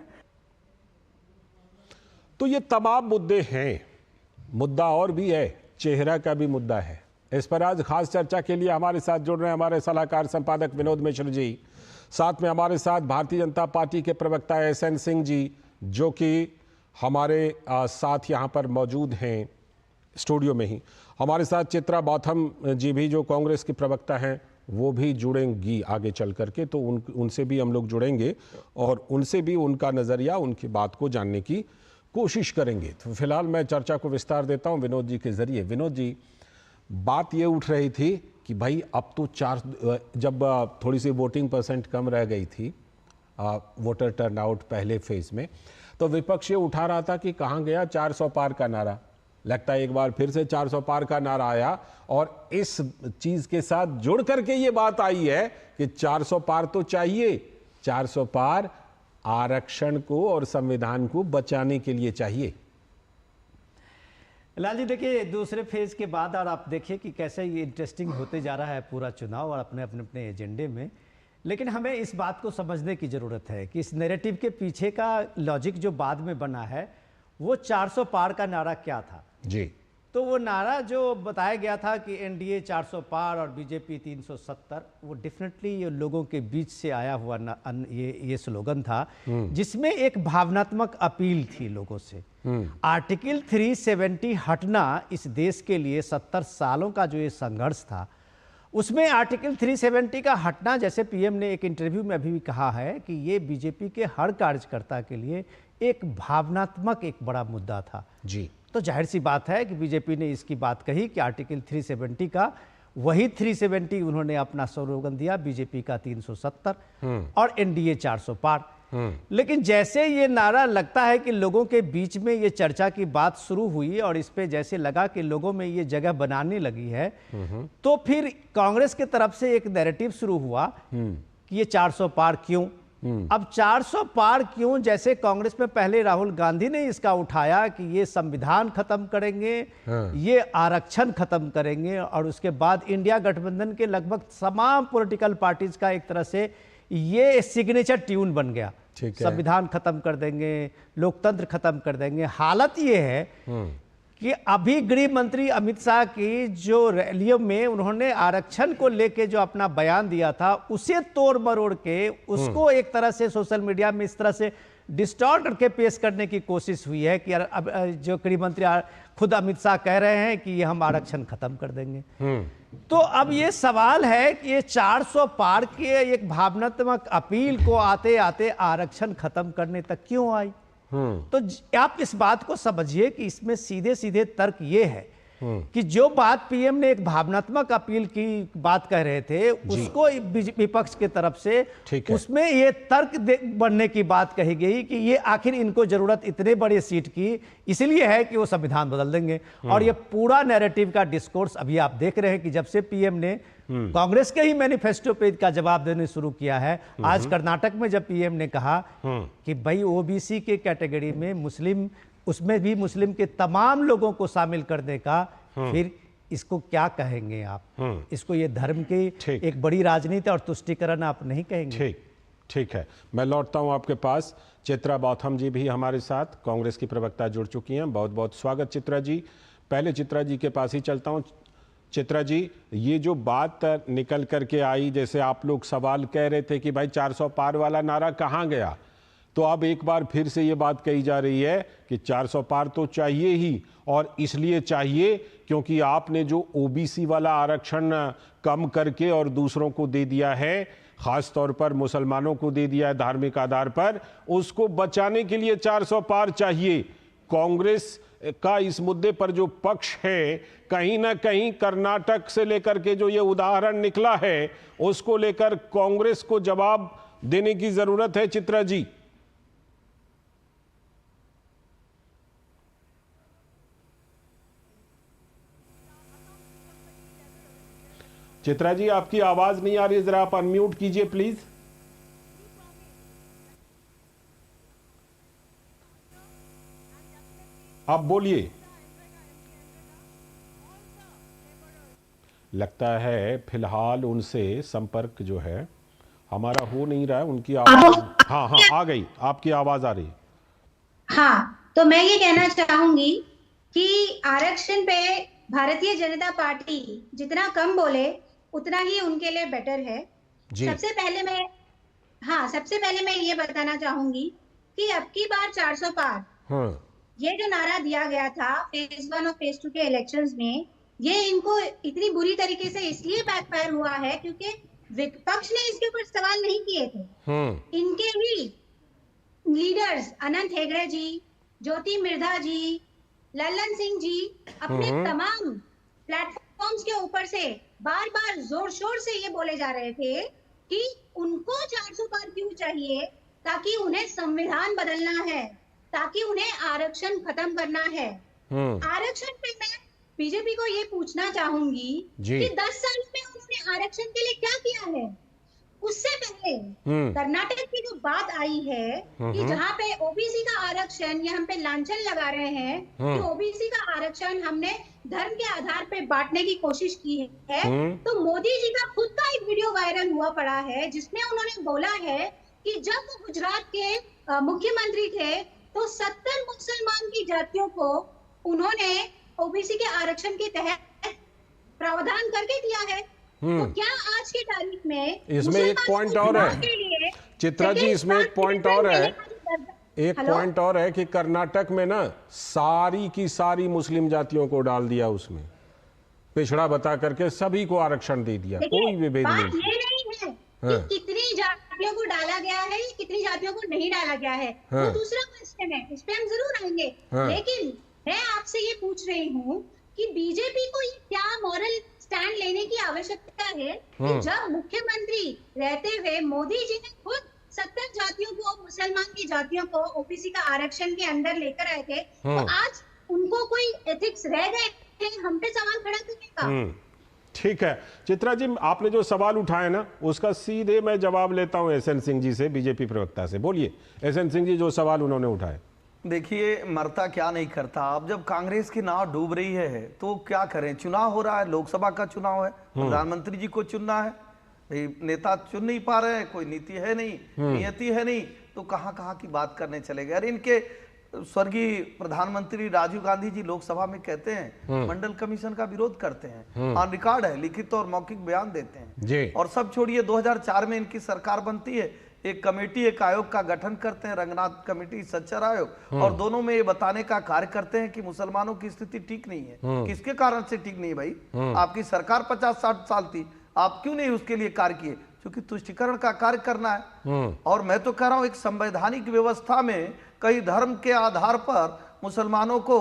तो ये तमाम मुद्दे हैं, मुद्दा और भी है, चेहरा का भी मुद्दा है। इस पर आज खास चर्चा के लिए हमारे साथ जुड़ रहे हैं हमारे सलाहकार संपादक विनोद मिश्र जी, साथ में हमारे साथ भारतीय जनता पार्टी के प्रवक्ता एसएन सिंह जी, जो कि हमारे साथ यहाँ पर मौजूद हैं स्टूडियो में ही। हमारे साथ चित्रा बौथम जी भी, जो कांग्रेस की प्रवक्ता हैं, वो भी जुड़ेंगी आगे चल करके, तो उनसे भी हम लोग जुड़ेंगे और उनसे भी उनका नज़रिया, उनकी बात को जानने की कोशिश करेंगे। तो फिलहाल मैं चर्चा को विस्तार देता हूं विनोद जी के जरिए। विनोद जी, बात ये उठ रही थी कि भाई अब तो जब थोड़ी सी वोटिंग परसेंट कम रह गई थी, वोटर टर्नआउट पहले फेज में, तो विपक्ष ये उठा रहा था कि कहाँ गया 400 पार का नारा। लगता है एक बार फिर से 400 पार का नारा आया और इस चीज के साथ जुड़ करके ये बात आई है कि 400 पार तो चाहिए, 400 पार आरक्षण को और संविधान को बचाने के लिए चाहिए। लाल जी, देखिए दूसरे फेज के बाद और आप देखिए कि कैसे ये इंटरेस्टिंग होते जा रहा है पूरा चुनाव और अपने अपने अपने एजेंडे में। लेकिन हमें इस बात को समझने की ज़रूरत है कि इस नैरेटिव के पीछे का लॉजिक जो बाद में बना है, वो 400 पार का नारा क्या था जी। तो वो नारा जो बताया गया था कि एनडीए 400 पार और बीजेपी 370, वो डेफिनेटली ये लोगों के बीच से आया हुआ ये स्लोगन था, जिसमें एक भावनात्मक अपील थी लोगों से। आर्टिकल 370 हटना इस देश के लिए 70 सालों का जो ये संघर्ष था, उसमें आर्टिकल 370 का हटना, जैसे पीएम ने एक इंटरव्यू में अभी भी कहा है कि ये बीजेपी के हर कार्यकर्ता के लिए एक भावनात्मक एक बड़ा मुद्दा था जी। तो जाहिर सी बात है कि बीजेपी ने इसकी बात कही कि आर्टिकल 370 का वही 370 उन्होंने अपना स्लोगन दिया, बीजेपी का 370 और एनडीए 400 पार। लेकिन जैसे ये नारा लगता है कि लोगों के बीच में ये चर्चा की बात शुरू हुई और इस पे जैसे लगा कि लोगों में ये जगह बनाने लगी है, तो फिर कांग्रेस की तरफ से एक नैरेटिव शुरू हुआ कि ये 400 पार क्यों। अब 400 पार क्यों, जैसे कांग्रेस में पहले राहुल गांधी ने इसका उठाया कि ये संविधान खत्म करेंगे, ये आरक्षण खत्म करेंगे, और उसके बाद इंडिया गठबंधन के लगभग तमाम पॉलिटिकल पार्टीज का एक तरह से ये सिग्नेचर ट्यून बन गया, संविधान खत्म कर देंगे, लोकतंत्र खत्म कर देंगे। हालत ये है कि अभी गृह मंत्री अमित शाह की जो रैलियों में उन्होंने आरक्षण को लेके जो अपना बयान दिया था, उसे तोड़ मरोड़ के उसको एक तरह से सोशल मीडिया में इस तरह से डिस्टॉर्ट करके पेश करने की कोशिश हुई है कि अब जो गृह मंत्री खुद अमित शाह कह रहे हैं कि ये हम आरक्षण खत्म कर देंगे। तो अब ये सवाल है कि ये 400 पार के एक भावनात्मक अपील को आते आते आरक्षण खत्म करने तक क्यों आई। तो आप इस बात को समझिए कि इसमें सीधे सीधे तर्क ये है कि जो बात पीएम ने एक भावनात्मक अपील की बात कह रहे थे, उसको विपक्ष के तरफ से उसमें ये तर्क बनने की बात कही गई कि ये आखिर इनको जरूरत इतने बड़े सीट की इसलिए है कि वो संविधान बदल देंगे। और ये पूरा नैरेटिव का डिस्कोर्स अभी आप देख रहे हैं कि जब से पीएम ने कांग्रेस के ही मैनिफेस्टो पे का जवाब देने शुरू किया है, आज कर्नाटक में जब पीएम ने कहा कि भाई ओबीसी के कैटेगरी में मुस्लिम, उसमें भी मुस्लिम के तमाम लोगों को शामिल करने का, फिर इसको क्या कहेंगे आप? इसको ये धर्म की एक बड़ी राजनीति और तुष्टीकरण आप नहीं कहेंगे? ठीक है, मैं लौटता हूं आपके पास। चित्रा बौथम जी भी हमारे साथ, कांग्रेस की प्रवक्ता, जुड़ चुकी हैं। बहुत बहुत स्वागत चित्रा जी। पहले चित्रा जी के पास ही चलता हूं। चित्रा जी, ये जो बात निकल करके आई, जैसे आप लोग सवाल कह रहे थे कि भाई 400 पार वाला नारा कहाँ गया, तो अब एक बार फिर से ये बात कही जा रही है कि 400 पार तो चाहिए ही, और इसलिए चाहिए क्योंकि आपने जो ओबीसी वाला आरक्षण कम करके और दूसरों को दे दिया है, खास तौर पर मुसलमानों को दे दिया है धार्मिक आधार पर, उसको बचाने के लिए 400 पार चाहिए। कांग्रेस का इस मुद्दे पर जो पक्ष है, कहीं ना कहीं कर्नाटक से लेकर के जो ये उदाहरण निकला है, उसको लेकर कांग्रेस को जवाब देने की जरूरत है। चित्रा जी, चित्रा जी आपकी आवाज नहीं आ रही, जरा आप अनम्यूट कीजिए प्लीज। आप बोलिए। लगता है फिलहाल उनसे संपर्क जो है हमारा हो नहीं रहा है, उनकी आवाज हाँ हाँ आ गई, आपकी आवाज आ रही। हाँ, तो मैं ये कहना चाहूंगी कि आरक्षण पे भारतीय जनता पार्टी जितना कम बोले उतना ही उनके लिए बेटर है। सबसे पहले मैं ये बताना चाहूंगी कि अब की बार 400 पार ये जो नारा दिया गया था फेज 1 और फेज 2 के इलेक्शंस में, ये इनको इतनी बुरी तरीके से इसलिए बैकफायर हुआ है क्योंकि विपक्ष ने इसके ऊपर सवाल नहीं किए थे। इनके ही लीडर्स अनंत हेगड़े जी, ज्योति मिर्धा जी, लल्लन सिंह जी अपने तमाम प्लेटफॉर्म्स के ऊपर से बार बार जोर शोर से ये बोले जा रहे थे कि उनको 400 पार क्यों चाहिए, ताकि उन्हें संविधान बदलना है, ताकि उन्हें आरक्षण खत्म करना है। आरक्षण पे मैं बीजेपी को ये पूछना चाहूंगी कि 10 साल में उन्होंने आरक्षण के लिए क्या किया है। उससे पहले कर्नाटक की जो बात आई है कि जहाँ पे ओबीसी का आरक्षण, ये हम पे लांछन लगा रहे हैं कि ओबीसी का आरक्षण हमने धर्म के आधार पे बांटने की कोशिश की है, तो मोदी जी का खुद का एक वीडियो वायरल हुआ पड़ा है जिसमें उन्होंने बोला है कि जब वो गुजरात के मुख्यमंत्री थे तो 70 मुसलमान की जातियों को उन्होंने ओबीसी के आरक्षण के तहत प्रावधान करके दिया है। तो क्या आज की तारीख में इसमें एक पॉइंट और है चित्रा जी, इसमें एक पॉइंट और है, एक पॉइंट और है कि कर्नाटक में ना सारी की सारी मुस्लिम जातियों को डाल दिया, उसमें पिछड़ा बता करके सभी को आरक्षण दे दिया, कोई विभेद नहीं। ये नहीं है कि कितनी जातियों को डाला गया है, कितनी जातियों को नहीं डाला गया है, वो दूसरा क्वेश्चन है, इस पे हम जरूर आएंगे। लेकिन मैं आपसे ये पूछ रही हूँ कि बीजेपी को ये क्या मॉरल स्टैंड लेने की आवश्यकता है कि जब मुख्यमंत्री रहते हुए मोदी जी ने खुद 70 जातियों को, मुसलमान की जातियों को ओबीसी का आरक्षण के अंदर लेकर आए थे, तो आज उनको कोई एथिक्स रह गए हम पे सवाल खड़ा करने का? ठीक है चित्रा जी, आपने जो सवाल उठाए ना उसका सीधे मैं जवाब लेता हूं एसएन सिंह जी से, बीजेपी प्रवक्ता से। बोलिए एसएन सिंह जी, जो सवाल उन्होंने उठाए। देखिए, मरता क्या नहीं करता। अब जब कांग्रेस की नाव डूब रही है तो क्या करें? चुनाव हो रहा है, लोकसभा का चुनाव है, प्रधानमंत्री जी को चुनना है, भाई नेता चुन नहीं पा रहे हैं, कोई नीति है नहीं, नियति है नहीं, तो कहाँ की बात करने चले गए। अरे इनके स्वर्गीय प्रधानमंत्री राजीव गांधी जी लोकसभा में कहते हैं मंडल कमीशन का विरोध करते हैं, ऑन रिकॉर्ड है, लिखित और मौखिक बयान देते हैं। और सब छोड़िए, 2004 में इनकी सरकार बनती है, एक कमेटी, एक आयोग का गठन करते हैं, रंगनाथ कमेटी, सच्चर आयोग, और दोनों में ये बताने का कार्य करते हैं कि मुसलमानों की स्थिति ठीक नहीं है। किसके कारण से ठीक नहीं भाई? आपकी सरकार 50-60 साल थी, आप क्यों नहीं उसके लिए कार्य किए? क्योंकि तुष्टिकरण का कार्य करना है। और मैं तो कह रहा हूं, एक संवैधानिक व्यवस्था में कई धर्म के आधार पर मुसलमानों को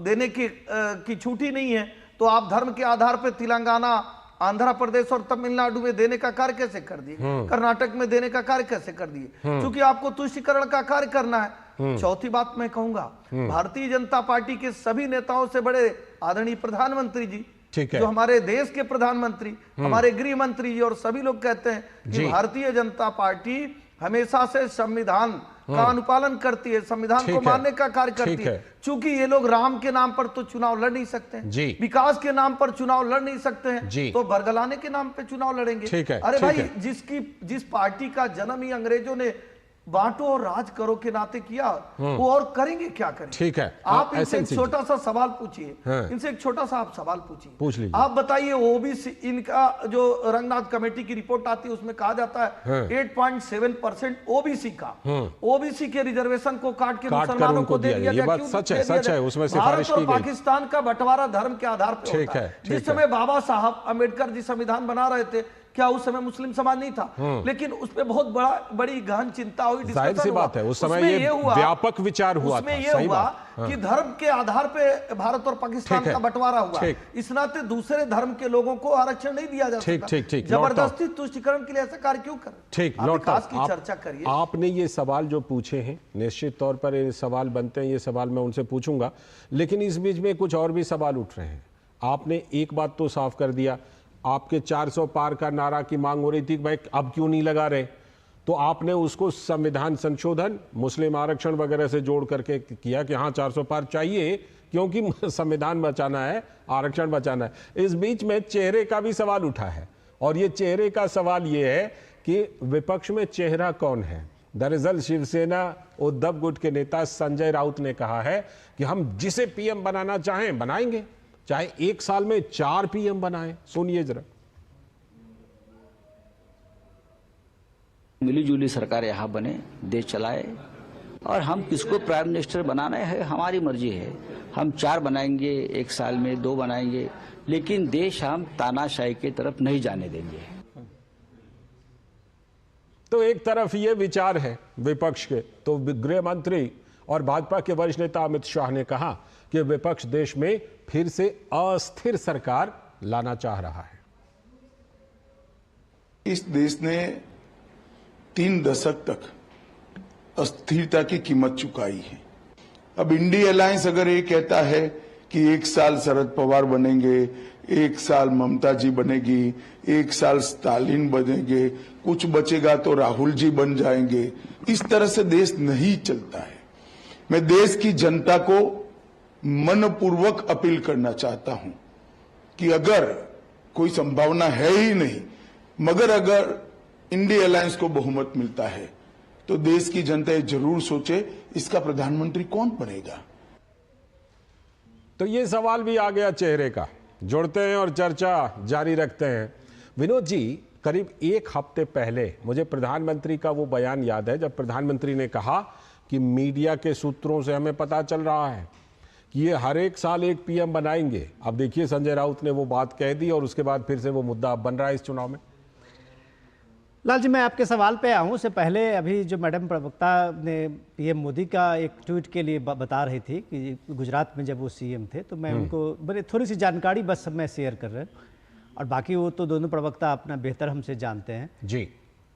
देने की छूट ही नहीं है, तो आप धर्म के आधार पर तेलंगाना, आंध्र प्रदेश और तमिलनाडु में देने का कार्य कैसे कर दिए? कर्नाटक में देने का कार्य कैसे कर दिए? क्योंकि आपको तुष्टिकरण का कार्य करना है। चौथी बात मैं कहूंगा, भारतीय जनता पार्टी के सभी नेताओं से बड़े आदरणीय प्रधानमंत्री जी, जो हमारे देश के प्रधानमंत्री, हमारे गृह मंत्री जी और सभी लोग कहते हैं कि भारतीय जनता पार्टी हमेशा से संविधान का अनुपालन करती है, संविधान को मानने का कार्य करती है। चूंकि ये लोग राम के नाम पर तो चुनाव लड़ नहीं सकते हैं, विकास के नाम पर चुनाव लड़ नहीं सकते हैं, तो बरगलाने के नाम पे चुनाव लड़ेंगे। अरे भाई, जिस पार्टी का जन्म ही अंग्रेजों ने बांटो और राज करो के नाते किया, वो और करेंगे क्या करें? ठीक है, आप इनसे एक छोटा सा सवाल पूछिए, इनसे एक छोटा सा आप सवाल पूछिए, पूछ लीजिए। आप बताइए, ओबीसी, इनका जो रंगनाथ कमेटी की रिपोर्ट आती है उसमें कहा जाता है 8.7% ओबीसी का, ओबीसी के रिजर्वेशन को काट के मुसलमानों को दे दिया गया। सच है, उसमें सिफारिश की गई। पाकिस्तान का बंटवारा धर्म के आधार पर होता है। जिस समय बाबा साहब अम्बेडकर जी संविधान बना रहे थे, क्या उस समय मुस्लिम समाज नहीं था? लेकिन उस पे बहुत बड़ी गहन चिंता हुई, जाहिर सी बात है, उस समय ये व्यापक विचार हुआ था। ये हुआ कि धर्म के आधार पे भारत और पाकिस्तान का बंटवारा हुआ, इस नाते दूसरे धर्म के लोगों को आरक्षण नहीं दिया जा सकता। जबरदस्ती तुष्टिकरण के लिए ऐसा कार्य क्यों कर? ठीक, विकास की चर्चा करिए। आपने ये सवाल जो पूछे हैं, निश्चित तौर पर ये सवाल बनते हैं, ये सवाल मैं उनसे पूछूंगा, लेकिन इस बीच में कुछ और भी सवाल उठ रहे हैं। आपने एक बात तो साफ कर दिया आपके 400 पार का नारा की मांग हो रही थी, भाई अब क्यों नहीं लगा रहे, तो आपने उसको संविधान संशोधन, मुस्लिम आरक्षण वगैरह से जोड़ करके किया कि हाँ 400 पार चाहिए क्योंकि संविधान बचाना है, आरक्षण बचाना है। इस बीच में चेहरे का भी सवाल उठा है, और ये चेहरे का सवाल ये है कि विपक्ष में चेहरा कौन है। दरअसल शिवसेना उद्धव गुट के नेता संजय राउत ने कहा है कि हम जिसे पीएम बनाना चाहें बनाएंगे, चाहे 1 साल में 4 पीएम बनाएं। सुनिए जरा। मिलीजुली सरकार यहाँ बने, देश चलाए, और हम किसको प्राइम मिनिस्टर बनाना है हमारी मर्जी है। हम 4 बनाएंगे 1 साल में, 2 बनाएंगे, लेकिन देश हम तानाशाही की तरफ नहीं जाने देंगे। तो एक तरफ ये विचार है विपक्ष के, तो गृह मंत्री और भाजपा के वरिष्ठ नेता अमित शाह ने कहा कि विपक्ष देश में फिर से अस्थिर सरकार लाना चाह रहा है। इस देश ने 3 दशक तक अस्थिरता की कीमत चुकाई है। अब इंडिया अलायंस अगर ये कहता है कि 1 साल शरद पवार बनेंगे, 1 साल ममता जी बनेगी, 1 साल स्टालिन बनेंगे, कुछ बचेगा तो राहुल जी बन जाएंगे, इस तरह से देश नहीं चलता है। मैं देश की जनता को मनपूर्वक अपील करना चाहता हूं कि अगर कोई संभावना है ही नहीं, मगर अगर इंडिया अलायंस को बहुमत मिलता है तो देश की जनता ये जरूर सोचे इसका प्रधानमंत्री कौन बनेगा। तो ये सवाल भी आ गया चेहरे का। जोड़ते हैं और चर्चा जारी रखते हैं। विनोद जी, करीब 1 हफ्ते पहले मुझे प्रधानमंत्री का वो बयान याद है जब प्रधानमंत्री ने कहा कि मीडिया के सूत्रों से हमें पता चल रहा है कि ये हर 1 साल 1 पीएम बनाएंगे। अब देखिए संजय राउत ने वो बात कह दी और उसके बाद फिर से वो मुद्दा अब बन रहा है इस चुनाव में। लाल जी, मैं आपके सवाल पे आऊँ उससे पहले अभी जो मैडम प्रवक्ता ने पीएम मोदी का एक ट्वीट के लिए बता रही थी कि गुजरात में जब वो सीएम थे, तो मैं उनको बड़े थोड़ी सी जानकारी बस मैं शेयर कर रहा हूँ, और बाकी वो तो दोनों प्रवक्ता अपना बेहतर हमसे जानते हैं जी,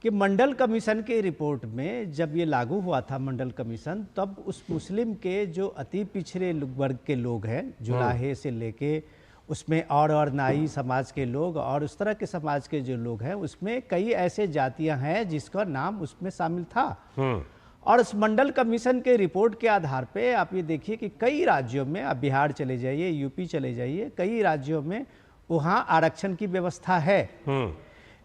कि मंडल कमीशन की रिपोर्ट में जब ये लागू हुआ था मंडल कमीशन, तब उस मुस्लिम के जो अति पिछड़े वर्ग के लोग हैं, जुलाहे से लेके उसमें और नाई समाज के लोग और उस तरह के समाज के जो लोग हैं, उसमें कई ऐसे जातियां हैं जिसका नाम उसमें शामिल था। और उस मंडल कमीशन के रिपोर्ट के आधार पे आप ये देखिए कि कई राज्यों में, आप बिहार चले जाइए, यूपी चले जाइए, कई राज्यों में वहाँ आरक्षण की व्यवस्था है।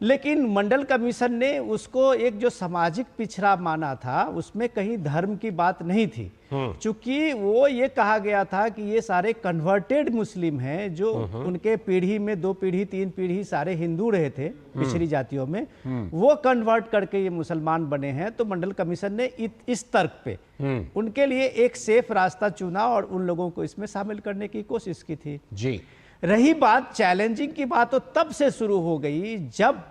लेकिन मंडल कमीशन ने उसको एक जो सामाजिक पिछड़ा माना था, उसमें कहीं धर्म की बात नहीं थी, चूंकि वो ये कहा गया था कि ये सारे कन्वर्टेड मुस्लिम हैं जो उनके पीढ़ी में 2 पीढ़ी 3 पीढ़ी सारे हिंदू रहे थे पिछड़ी जातियों में, वो कन्वर्ट करके ये मुसलमान बने हैं। तो मंडल कमीशन ने इस तर्क पे उनके लिए एक सेफ रास्ता चुना और उन लोगों को इसमें शामिल करने की कोशिश की थी जी। रही बात चैलेंजिंग की बात, तो तब से शुरू हो गई जब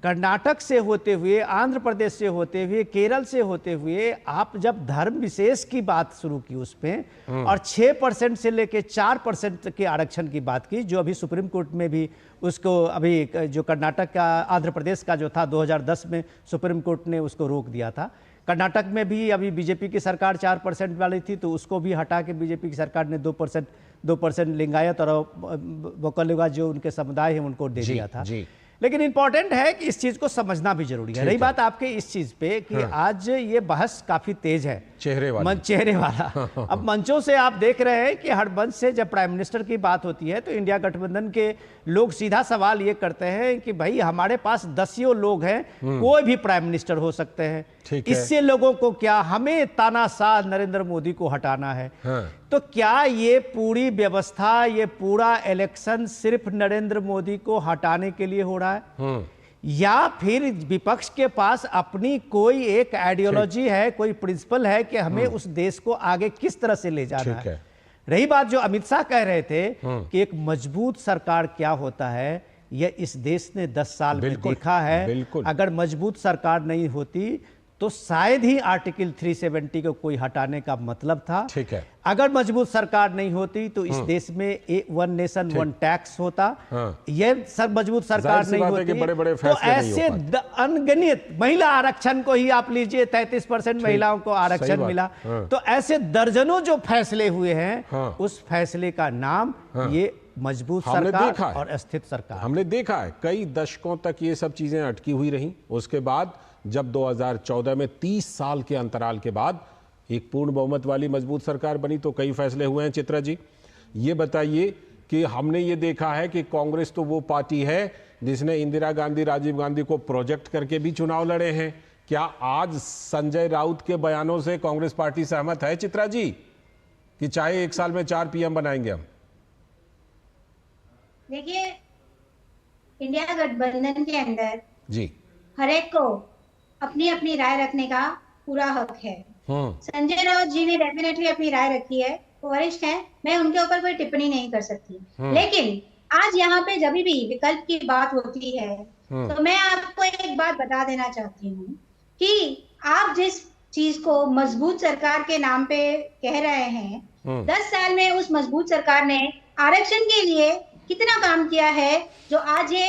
कर्नाटक से होते हुए, आंध्र प्रदेश से होते हुए, केरल से होते हुए आप जब धर्म विशेष की बात शुरू की उस पे, और 6% से लेके 4% के आरक्षण की बात की, जो अभी सुप्रीम कोर्ट में भी उसको अभी जो कर्नाटक का, आंध्र प्रदेश का जो था 2010 में सुप्रीम कोर्ट ने उसको रोक दिया था। कर्नाटक में भी अभी बीजेपी की सरकार 4% वाली थी, तो उसको भी हटा के बीजेपी की सरकार ने 2% लिंगायत और वोकलिगा जो उनके समुदाय हैं उनको दे दिया था। लेकिन इंपॉर्टेंट है कि इस चीज को समझना भी जरूरी है। रही बात आपके इस चीज पे कि आज ये बहस काफी तेज है, चेहरे वाला। अब मंचों से आप देख रहे हैं कि हर मंच से जब प्राइम मिनिस्टर की बात होती है तो इंडिया गठबंधन के लोग सीधा सवाल ये करते हैं कि भाई हमारे पास 10 लोग हैं, कोई भी प्राइम मिनिस्टर हो सकते हैं, इससे लोगों को क्या, हमें तानाशाह नरेंद्र मोदी को हटाना है। तो क्या ये पूरी व्यवस्था, ये पूरा इलेक्शन सिर्फ नरेंद्र मोदी को हटाने के लिए हो रहा है, या फिर विपक्ष के पास अपनी कोई एक आइडियोलॉजी है, कोई प्रिंसिपल है कि हमें उस देश को आगे किस तरह से ले जाना है। रही बात जो अमित शाह कह रहे थे कि एक मजबूत सरकार क्या होता है, यह इस देश ने 10 साल में देखा है। अगर मजबूत सरकार नहीं होती तो शायद ही आर्टिकल 370 को कोई हटाने का मतलब था। ठीक है, अगर मजबूत सरकार नहीं होती तो इस देश में 1 नेशन 1 टैक्स होता। यह सब मजबूत सरकार नहीं होती तो ऐसे अनगिनत महिला आरक्षण को ही आप लीजिए, 33% महिलाओं को आरक्षण मिला। तो ऐसे दर्जनों जो फैसले हुए हैं, उस फैसले का नाम ये मजबूत हमने सरकार देखा है, और स्थिर सरकार। हमने देखा है कई दशकों तक ये सब चीजें अटकी हुई रहीं। उसके बाद जब 2014 में 30 साल के अंतराल के बाद एक पूर्ण बहुमत वाली मजबूत सरकार बनी तो कई फैसले हुए हैं। चित्रा जी, ये बताइए कि हमने ये देखा है कि कांग्रेस तो वो पार्टी है जिसने इंदिरा गांधी, राजीव गांधी को प्रोजेक्ट करके भी चुनाव लड़े हैं। क्या आज संजय राउत के बयानों से कांग्रेस पार्टी सहमत है चित्रा जी, कि चाहे 1 साल में 4 पीएम बनाएंगे हम? देखिए, इंडिया गठबंधन के अंदर जी हर एक को अपनी अपनी राय रखने का पूरा हक है। संजय राउत जी ने डेफिनेटली अपनी राय रखी है, वो वरिष्ठ है, मैं उनके ऊपर कोई टिप्पणी नहीं कर सकती। लेकिन आज यहाँ पे जब भी विकल्प की बात होती है तो मैं आपको एक बात बता देना चाहती हूँ कि आप जिस चीज को मजबूत सरकार के नाम पे कह रहे हैं, 10 साल में उस मजबूत सरकार ने आरक्षण के लिए कितना काम किया है, जो आज ये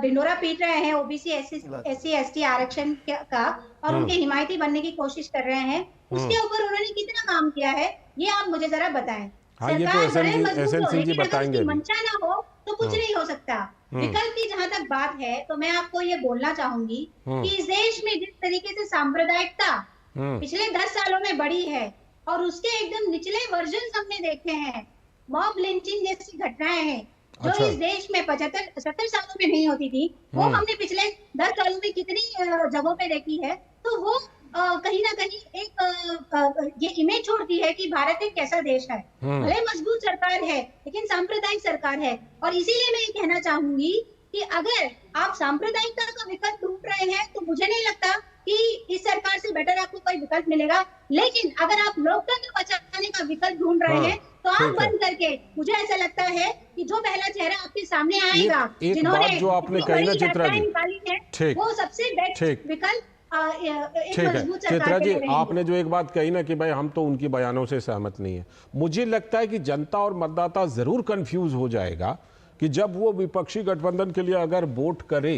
ढिंडोरा पीट रहे हैं ओबीसी एससी एसटी आरक्षण का और उनके हिमायती बनने की कोशिश कर रहे हैं, उसके ऊपर उन्होंने कितना काम किया है, ये आप मुझे जरा बताएं। हाँ, ये तो एसएनसी जी बताएंगे। मंशा ना हो तो कुछ नहीं हो सकता। विकल्प की जहां तक बात है तो मैं आपको ये बोलना चाहूंगी कि इस देश में जिस तरीके से सांप्रदायिकता पिछले 10 सालों में बढ़ी है और उसके एकदम निचले वर्जन हमने देखे हैं, मॉब लिंचिंग जैसी घटनाएं हैं जो इस देश में 70 सालों में नहीं होती थी, वो हमने पिछले 10 सालों में कितनी जगहों पे देखी है। तो वो कहीं ना कहीं एक ये इमेज छोड़ती है कि भारत एक कैसा देश है। भले मजबूत सरकार है लेकिन सांप्रदायिक सरकार है, और इसीलिए मैं ये कहना चाहूंगी कि अगर आप सांप्रदायिकता का विकल्प ढूंढ रहे हैं तो मुझे नहीं लगता कि इस सरकार से बेटर आपको कोई विकल्प मिलेगा। लेकिन अगर आप लोकतंत्र बचाने का विकल्प ढूंढ रहे हैं तो आप बंद करके, मुझे ऐसा लगता है कि जो पहला चेहरा आपके सामने आएगा, जिन्होंने जो आपने कही ना चित्रा जी, निकाली है, वो सबसे बेस्ट विकल्प ठीक है। चित्रा जी, आपने जो एक बात कही ना कि भाई हम तो उनकी बयानों से सहमत नहीं है, मुझे लगता है कि जनता और मतदाता जरूर कंफ्यूज हो जाएगा कि जब वो विपक्षी गठबंधन के लिए अगर वोट करे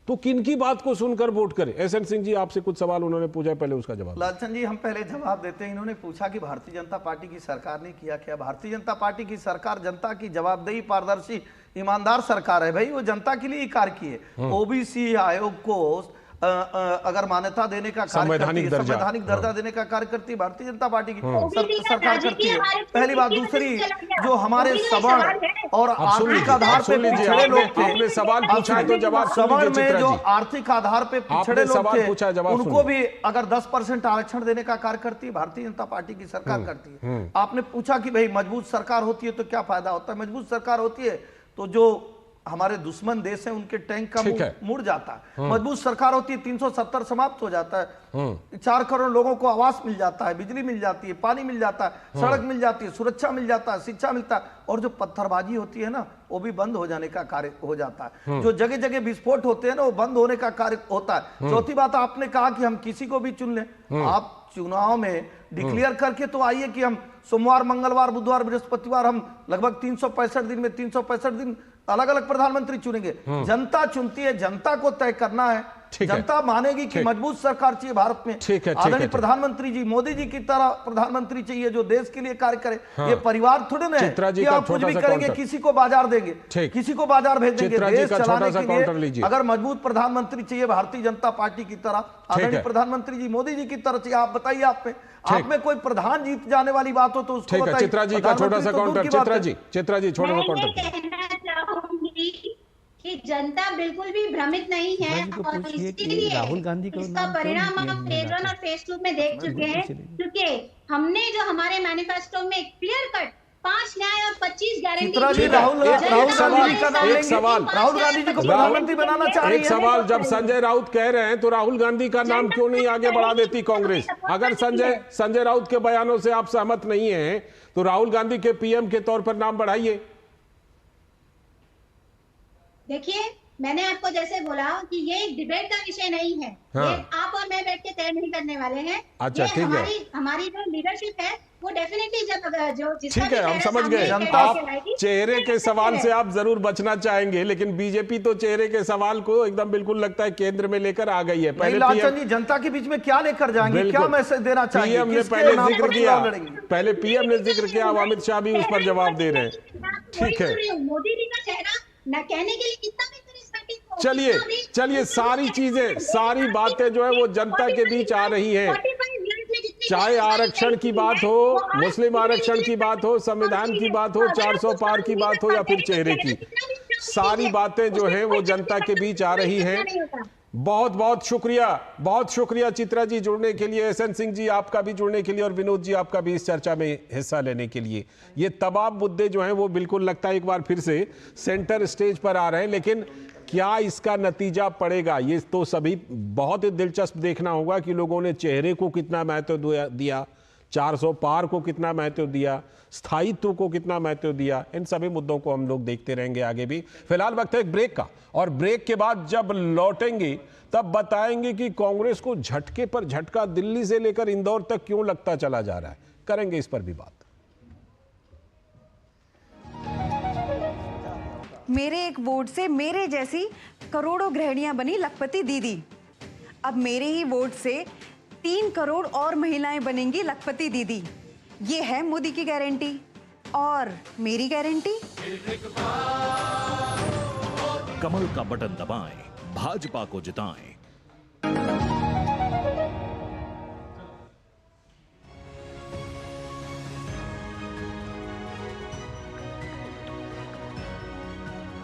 तो किन की बात को सुनकर वोट करे। एसएन सिंह जी, आपसे कुछ सवाल उन्होंने पूछा, पहले उसका जवाब। लालचंद जी, हम पहले जवाब देते हैं। इन्होंने पूछा कि भारतीय जनता पार्टी की सरकार ने किया क्या। भारतीय जनता पार्टी की सरकार जनता की जवाबदेही, पारदर्शी, ईमानदार सरकार है। भाई वो जनता के लिए ही कार्य किए। ओबीसी आयोग को अगर मान्यता देने का संवैधानिक दर्जा देने का कार्य करती है भारतीय जनता पार्टी की सरकार करती है। पहली बात। दूसरी, जो हमारे सवर्ण और आर्थिक आधार पे पिछड़े लोग थे, सवाल पूछा है तो जवाब। सवर्ण में जो आर्थिक आधार पे पिछड़े लोग थे उनको भी अगर 10% आरक्षण देने का कार्य करती है भारतीय जनता पार्टी की सरकार करती है। आपने पूछा कि भाई मजबूत सरकार होती है तो क्या फायदा होता है। मजबूत सरकार होती है तो जो हमारे दुश्मन देश हैं उनके टैंक का मुड़ जाता है। मजबूत सरकार होती है 370 समाप्त हो जाता है, 4 करोड़ लोगों को आवास मिल जाता है, बिजली मिल जाती है, पानी मिल जाता है, सड़क मिल जाती है, सुरक्षा मिल जाता है, शिक्षा मिलता है, और जो पत्थरबाजी होती है ना वो भी बंद हो जाने का कार्य हो जाता है। जो जगह जगह विस्फोट होते हैं ना वो बंद होने का कार्य होता है। चौथी बात, आपने कहा कि हम किसी को भी चुन लें। आप चुनाव में डिक्लेयर करके तो आइए कि हम सोमवार, मंगलवार, बुधवार, बृहस्पतिवार, हम लगभग 365 दिन में 365 दिन अलग अलग प्रधानमंत्री चुनेंगे। जनता चुनती है, जनता को तय करना है। जनता मानेगी कि मजबूत सरकार चाहिए भारत में। आदरणीय प्रधानमंत्री जी, मोदी जी की तरह प्रधानमंत्री चाहिए जो देश के लिए कार्य करे। ये परिवार थोड़े ना है कि आप कुछ भी करेंगे किसी को बाजार देंगे, किसी को बाजार भेज देंगे। देश चलाने के लिए अगर मजबूत प्रधानमंत्री चाहिए भारतीय जनता पार्टी की तरह, आदरणीय प्रधानमंत्री जी मोदी जी की तरह चाहिए। आप बताइए, आप में कोई प्रधान जीत जाने वाली बात हो तो उसको बताइए। चित्रा जी का छोटा सा काउंटर। चित्रा जी छोटा सा काउंटर। कि जनता बिल्कुल भी भ्रमित नहीं है और इसीलिए राहुल गांधी को इसका परिणाम हम फेज 1 और फेज 2 में देख चुके हैं, क्योंकि हमने जो हमारे मैनिफेस्टो में क्लियर कट 5 न्याय और 25 गारंटी। राहुल गांधी जी को प्रधानमंत्री बनाना चाह रही है। एक सवाल, जब संजय राउत कह रहे हैं तो राहुल गांधी का नाम क्यों नहीं आगे बढ़ा देती कांग्रेस? अगर संजय राउत के बयानों से आप सहमत नहीं है तो राहुल गांधी के पीएम के तौर पर नाम बढ़ाइए। देखिए, मैंने आपको जैसे बोला कि ये एक डिबेट का विषय नहीं है। ये आप और मैं बैठ के तय नहीं करने वाले हैं। अच्छा, ठीक है। हमारी जो लीडरशिप है वो डेफिनेटली जब जो ठीक है, हम समझ गए। आप चेहरे के सवाल से आप जरूर बचना चाहेंगे, लेकिन बीजेपी तो चेहरे के सवाल को एकदम बिल्कुल लगता है केंद्र में लेकर आ गई है। पहले लालचंद जी जनता के बीच में क्या लेकर जाएंगे, क्या मैसेज देना चाहिए? पीएम ने पहले जिक्र किया, पहले पीएम ने जिक्र किया, अमित शाह भी उस पर जवाब दे रहे हैं। ठीक है, मोदी जी का चेहरा न कहने के लिए कितना चलिए सारी चीजें, सारी बातें जो है वो जनता के बीच आ रही हैं। चाहे आरक्षण की बात हो, मुस्लिम आरक्षण की बात हो, संविधान की बात हो, 400 पार की बात हो या फिर चेहरे की, सारी बातें जो हैं वो जनता के बीच आ रही हैं। बहुत बहुत शुक्रिया चित्रा जी जुड़ने के लिए, एसएन सिंह जी आपका भी जुड़ने के लिए, और विनोद जी आपका भी इस चर्चा में हिस्सा लेने के लिए। ये तमाम मुद्दे जो हैं वो बिल्कुल लगता है एक बार फिर से सेंटर स्टेज पर आ रहे हैं, लेकिन क्या इसका नतीजा पड़ेगा ये तो सभी बहुत ही दिलचस्प देखना होगा कि लोगों ने चेहरे को कितना महत्व दिया, 400 पार को कितना महत्व दिया, स्थायित्व को कितना महत्व दिया। इन सभी मुद्दों को हम लोग देखते रहेंगे आगे भी। फिलहाल वक्त है एक ब्रेक का, और ब्रेक के बाद जब लौटेंगे तब बताएंगे कि कांग्रेस को झटके पर झटका दिल्ली से लेकर इंदौर तक क्यों लगता चला जा रहा है। करेंगे इस पर भी बात। मेरे एक वोट से मेरे जैसी करोड़ों गृहिणियां बनी लखपति दीदी। अब मेरे ही वोट से 3 करोड़ और महिलाएं बनेंगी लखपति दीदी। ये है मोदी की गारंटी और मेरी गारंटी। कमल का बटन दबाएं, भाजपा को जिताएं।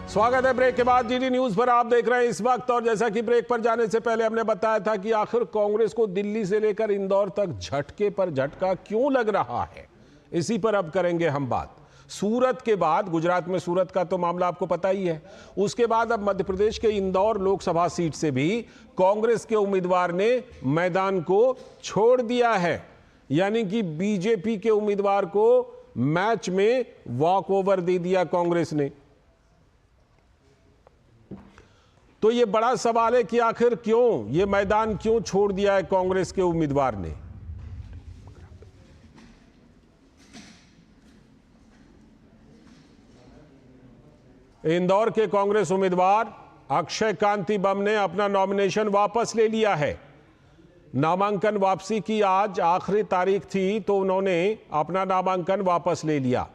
स्वागत है ब्रेक के बाद डीडी न्यूज पर। आप देख रहे हैं इस वक्त, और जैसा कि ब्रेक पर जाने से पहले हमने बताया था कि आखिर कांग्रेस को दिल्ली से लेकर इंदौर तक झटके पर झटका क्यों लग रहा है, इसी पर अब करेंगे हम बात। सूरत के बाद, गुजरात में सूरत का तो मामला आपको पता ही है, उसके बाद अब मध्य प्रदेश के इंदौर लोकसभा सीट से भी कांग्रेस के उम्मीदवार ने मैदान को छोड़ दिया है, यानी कि बीजेपी के उम्मीदवार को मैच में वॉक ओवर दे दिया कांग्रेस ने। तो ये बड़ा सवाल है कि आखिर क्यों ये मैदान क्यों छोड़ दिया है कांग्रेस के उम्मीदवार ने। इंदौर के कांग्रेस उम्मीदवार अक्षय कांति बम ने अपना नॉमिनेशन वापस ले लिया है। नामांकन वापसी की आज आखिरी तारीख थी, तो उन्होंने अपना नामांकन वापस ले लिया।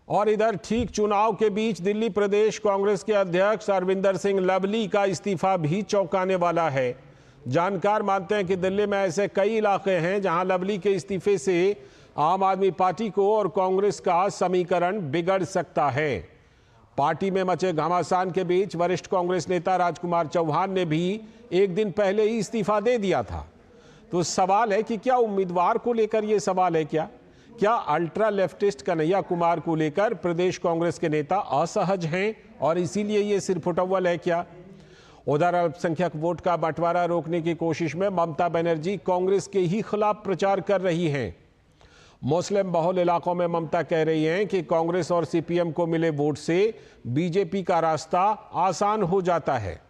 और इधर ठीक चुनाव के बीच दिल्ली प्रदेश कांग्रेस के अध्यक्ष अरविंदर सिंह लवली का इस्तीफा भी चौंकाने वाला है। जानकार मानते हैं कि दिल्ली में ऐसे कई इलाके हैं जहां लवली के इस्तीफे से आम आदमी पार्टी को और कांग्रेस का समीकरण बिगड़ सकता है। पार्टी में मचे घमासान के बीच वरिष्ठ कांग्रेस नेता राजकुमार चौहान ने भी एक दिन पहले ही इस्तीफा दे दिया था। तो सवाल है कि क्या उम्मीदवार को लेकर यह सवाल है, क्या अल्ट्रा लेफ्टिस्ट कन्हैया कुमार को लेकर प्रदेश कांग्रेस के नेता असहज हैं और इसीलिए ये सिरफुटव्वल है क्या? उधर अल्पसंख्यक वोट का बंटवारा रोकने की कोशिश में ममता बनर्जी कांग्रेस के ही खिलाफ प्रचार कर रही हैं। मुस्लिम बहुल इलाकों में ममता कह रही हैं कि कांग्रेस और सीपीएम को मिले वोट से बीजेपी का रास्ता आसान हो जाता है।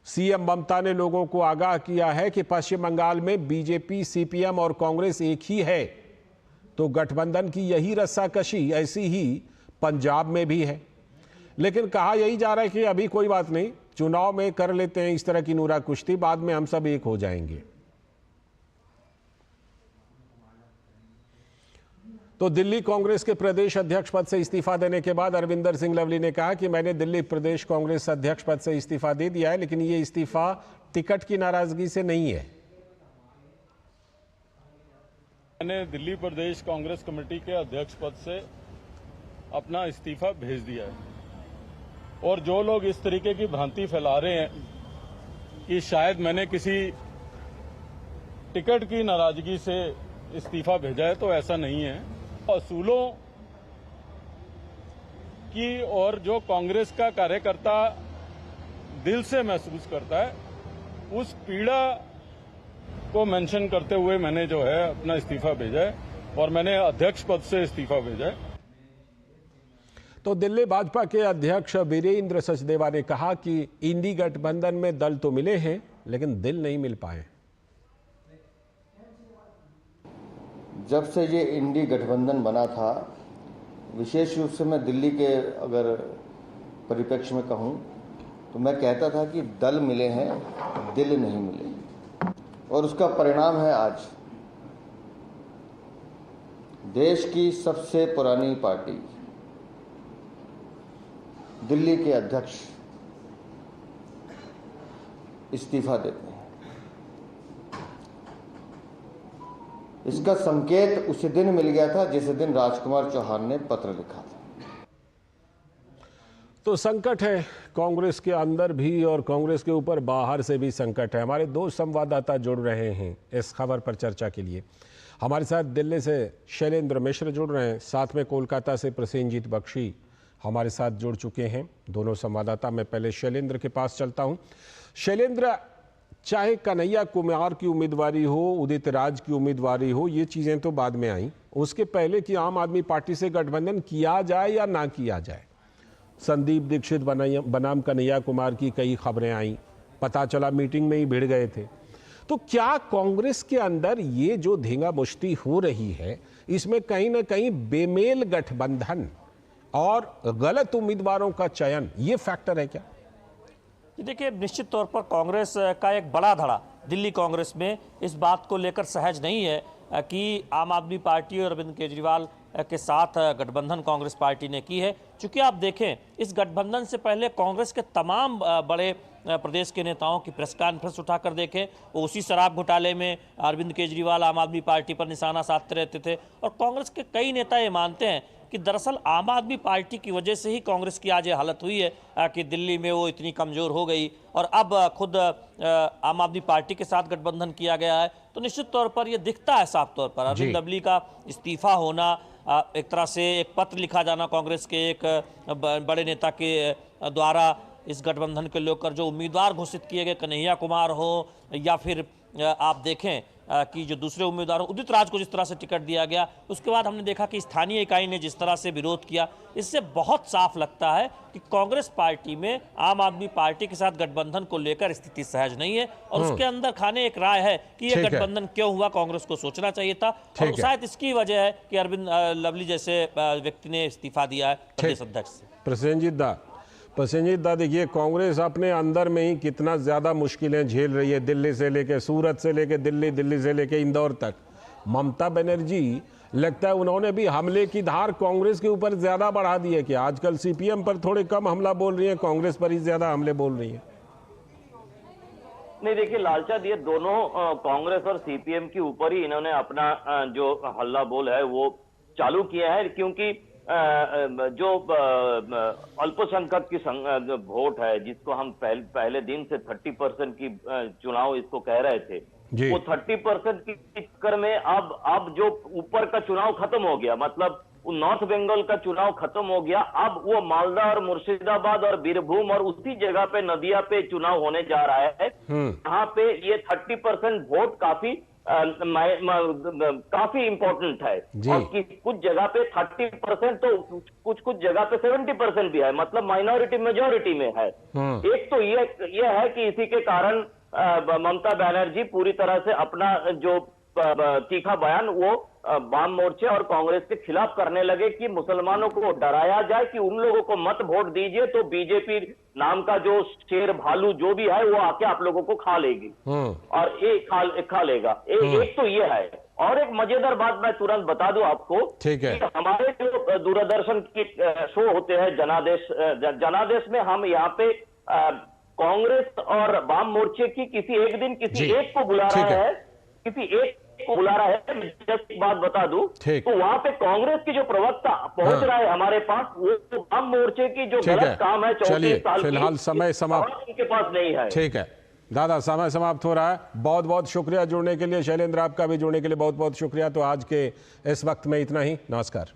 सीएम ममता ने लोगों को आगाह किया है कि पश्चिम बंगाल में बीजेपी, सीपीएम और कांग्रेस एक ही है, तो गठबंधन की यही रस्साकशी ऐसी ही पंजाब में भी है। लेकिन कहा यही जा रहा है कि अभी कोई बात नहीं, चुनाव में कर लेते हैं इस तरह की नूरा कुश्ती, बाद में हम सब एक हो जाएंगे। तो दिल्ली कांग्रेस के प्रदेश अध्यक्ष पद से इस्तीफा देने के बाद अरविंदर सिंह लवली ने कहा कि मैंने दिल्ली प्रदेश कांग्रेस अध्यक्ष पद से इस्तीफा दे दिया है, लेकिन ये इस्तीफा टिकट की नाराजगी से नहीं है। मैंने दिल्ली प्रदेश कांग्रेस कमेटी के अध्यक्ष पद से अपना इस्तीफा भेज दिया है, और जो लोग इस तरीके की भ्रांति फैला रहे हैं कि शायद मैंने किसी टिकट की नाराजगी से इस्तीफा भेजा है, तो ऐसा नहीं है। असूलों की और जो कांग्रेस का कार्यकर्ता दिल से महसूस करता है, उस पीड़ा को मेंशन करते हुए मैंने जो है अपना इस्तीफा भेजा है, और मैंने अध्यक्ष पद से इस्तीफा भेजा है। तो दिल्ली भाजपा के अध्यक्ष वीरेंद्र सचदेवा ने कहा कि इंडी गठबंधन में दल तो मिले हैं, लेकिन दिल नहीं मिल पाए। जब से ये इंडी गठबंधन बना था, विशेष रूप से मैं दिल्ली के अगर परिप्रेक्ष्य में कहूँ तो मैं कहता था कि दल मिले हैं, दिल नहीं मिले, और उसका परिणाम है आज देश की सबसे पुरानी पार्टी, दिल्ली के अध्यक्ष इस्तीफा देते हैं। इसका संकेत उसी दिन मिल गया था जिस दिन राजकुमार चौहान ने पत्र लिखा था। तो संकट है कांग्रेस के अंदर भी और कांग्रेस के ऊपर बाहर से भी संकट है। हमारे दो संवाददाता जुड़ रहे हैं इस खबर पर चर्चा के लिए। हमारे साथ दिल्ली से शैलेंद्र मिश्र जुड़ रहे हैं, साथ में कोलकाता से प्रसेनजीत बख्शी हमारे साथ जुड़ चुके हैं, दोनों संवाददाता। मैं पहले शैलेंद्र के पास चलता हूं। शैलेंद्र, चाहे कन्हैया कुमार की उम्मीदवारी हो, उदित राज की उम्मीदवारी हो, ये चीज़ें तो बाद में आई, उसके पहले कि आम आदमी पार्टी से गठबंधन किया जाए या ना किया जाए, संदीप दीक्षित बनाम कन्हैया कुमार की कई खबरें आई, पता चला मीटिंग में ही भिड़ गए थे। तो क्या कांग्रेस के अंदर ये जो धींगा मुश्ती हो रही है, इसमें कहीं ना कहीं बेमेल गठबंधन और गलत उम्मीदवारों का चयन ये फैक्टर है क्या? देखिए, निश्चित तौर पर कांग्रेस का एक बड़ा धड़ा दिल्ली कांग्रेस में इस बात को लेकर सहज नहीं है कि आम आदमी पार्टी और अरविंद केजरीवाल के साथ गठबंधन कांग्रेस पार्टी ने की है। चूंकि आप देखें, इस गठबंधन से पहले कांग्रेस के तमाम बड़े प्रदेश के नेताओं की प्रेस कॉन्फ्रेंस उठाकर देखें, वो उसी शराब घोटाले में अरविंद केजरीवाल आम आदमी पार्टी पर निशाना साधते रहते थे। और कांग्रेस के कई नेता ये मानते हैं कि दरअसल आम आदमी पार्टी की वजह से ही कांग्रेस की आज ये हालत हुई है कि दिल्ली में वो इतनी कमज़ोर हो गई और अब खुद आम आदमी पार्टी के साथ गठबंधन किया गया है। तो निश्चित तौर पर ये दिखता है साफ तौर पर अरविंद अबली का इस्तीफा होना, एक तरह से एक पत्र लिखा जाना कांग्रेस के एक बड़े नेता के द्वारा इस गठबंधन के लेकर, जो उम्मीदवार घोषित किए गए कन्हैया कुमार हो या फिर आप देखें कि जो दूसरे उम्मीदवार उदित राज को जिस तरह से टिकट दिया गया, उसके बाद हमने देखा कि स्थानीय इकाई ने जिस तरह से विरोध किया, इससे बहुत साफ लगता है कि कांग्रेस पार्टी में आम आदमी पार्टी के साथ गठबंधन को लेकर स्थिति सहज नहीं है। और उसके अंदर खाने एक राय है कि यह गठबंधन क्यों हुआ, कांग्रेस को सोचना चाहिए था। और शायद इसकी वजह है कि अरविंद लवली जैसे व्यक्ति ने इस्तीफा दिया है प्रदेश अध्यक्ष से। प्रसेनजीत दा, देखिए कांग्रेस अपने अंदर में ही कितना ज्यादा मुश्किलें झेल रही है, दिल्ली से लेके सूरत से लेके दिल्ली, दिल्ली से लेके इंदौर तक। ममता बनर्जी लगता है उन्होंने भी हमले की धार कांग्रेस के ऊपर ज्यादा बढ़ा दी है कि आजकल सीपीएम पर थोड़े कम हमला बोल रही है, कांग्रेस पर ही ज्यादा हमले बोल रही है। नहीं, देखिए लालचंद, ये दोनों कांग्रेस और सीपीएम के ऊपर ही इन्होंने अपना जो हल्ला बोल है वो चालू किया है, क्योंकि जो अल्पसंख्यक की वोट है, जिसको हम पहले दिन से 30% की चुनाव इसको कह रहे थे, वो 30% की चक्कर में अब जो ऊपर का चुनाव खत्म हो गया, मतलब नॉर्थ बंगाल का चुनाव खत्म हो गया। अब वो मालदा और मुर्शिदाबाद और बीरभूम और उसी जगह पे नदिया पे चुनाव होने जा रहा है। यहाँ पे ये 30% वोट काफी इंपॉर्टेंट है। और कुछ जगह पे 30% तो कुछ जगह पे 70% भी है, मतलब माइनॉरिटी मेजॉरिटी में है। एक तो ये है कि इसी के कारण ममता बनर्जी पूरी तरह से अपना जो तीखा बयान वो वाम मोर्चे और कांग्रेस के खिलाफ करने लगे कि मुसलमानों को डराया जाए कि उन लोगों को मत वोट दीजिए तो बीजेपी नाम का जो शेर भालू जो भी है वो आके आप लोगों को खा लेगी और खा लेगा। एक तो ये है। और एक मजेदार बात मैं तुरंत बता दूं आपको, ठीक है, कि हमारे जो दूरदर्शन के शो होते हैं जनादेश में हम यहाँ पे कांग्रेस और वाम मोर्चे की किसी एक दिन किसी एक को बुला रहा है, किसी एक को बुला रहा है। मैं जस्ट एक बात बता दूं, तो वहां पे कांग्रेस की जो प्रवक्ता पहुंच रहा है हमारे पास, वो वाम मोर्चे की जो गलत काम है 34 साल की, फिलहाल समय समाप्त उनके पास नहीं है। ठीक है दादा, समय समाप्त हो रहा है। बहुत बहुत शुक्रिया जुड़ने के लिए। शैलेंद्र, आपका भी जुड़ने के लिए बहुत बहुत शुक्रिया। तो आज के इस वक्त में इतना ही। नमस्कार।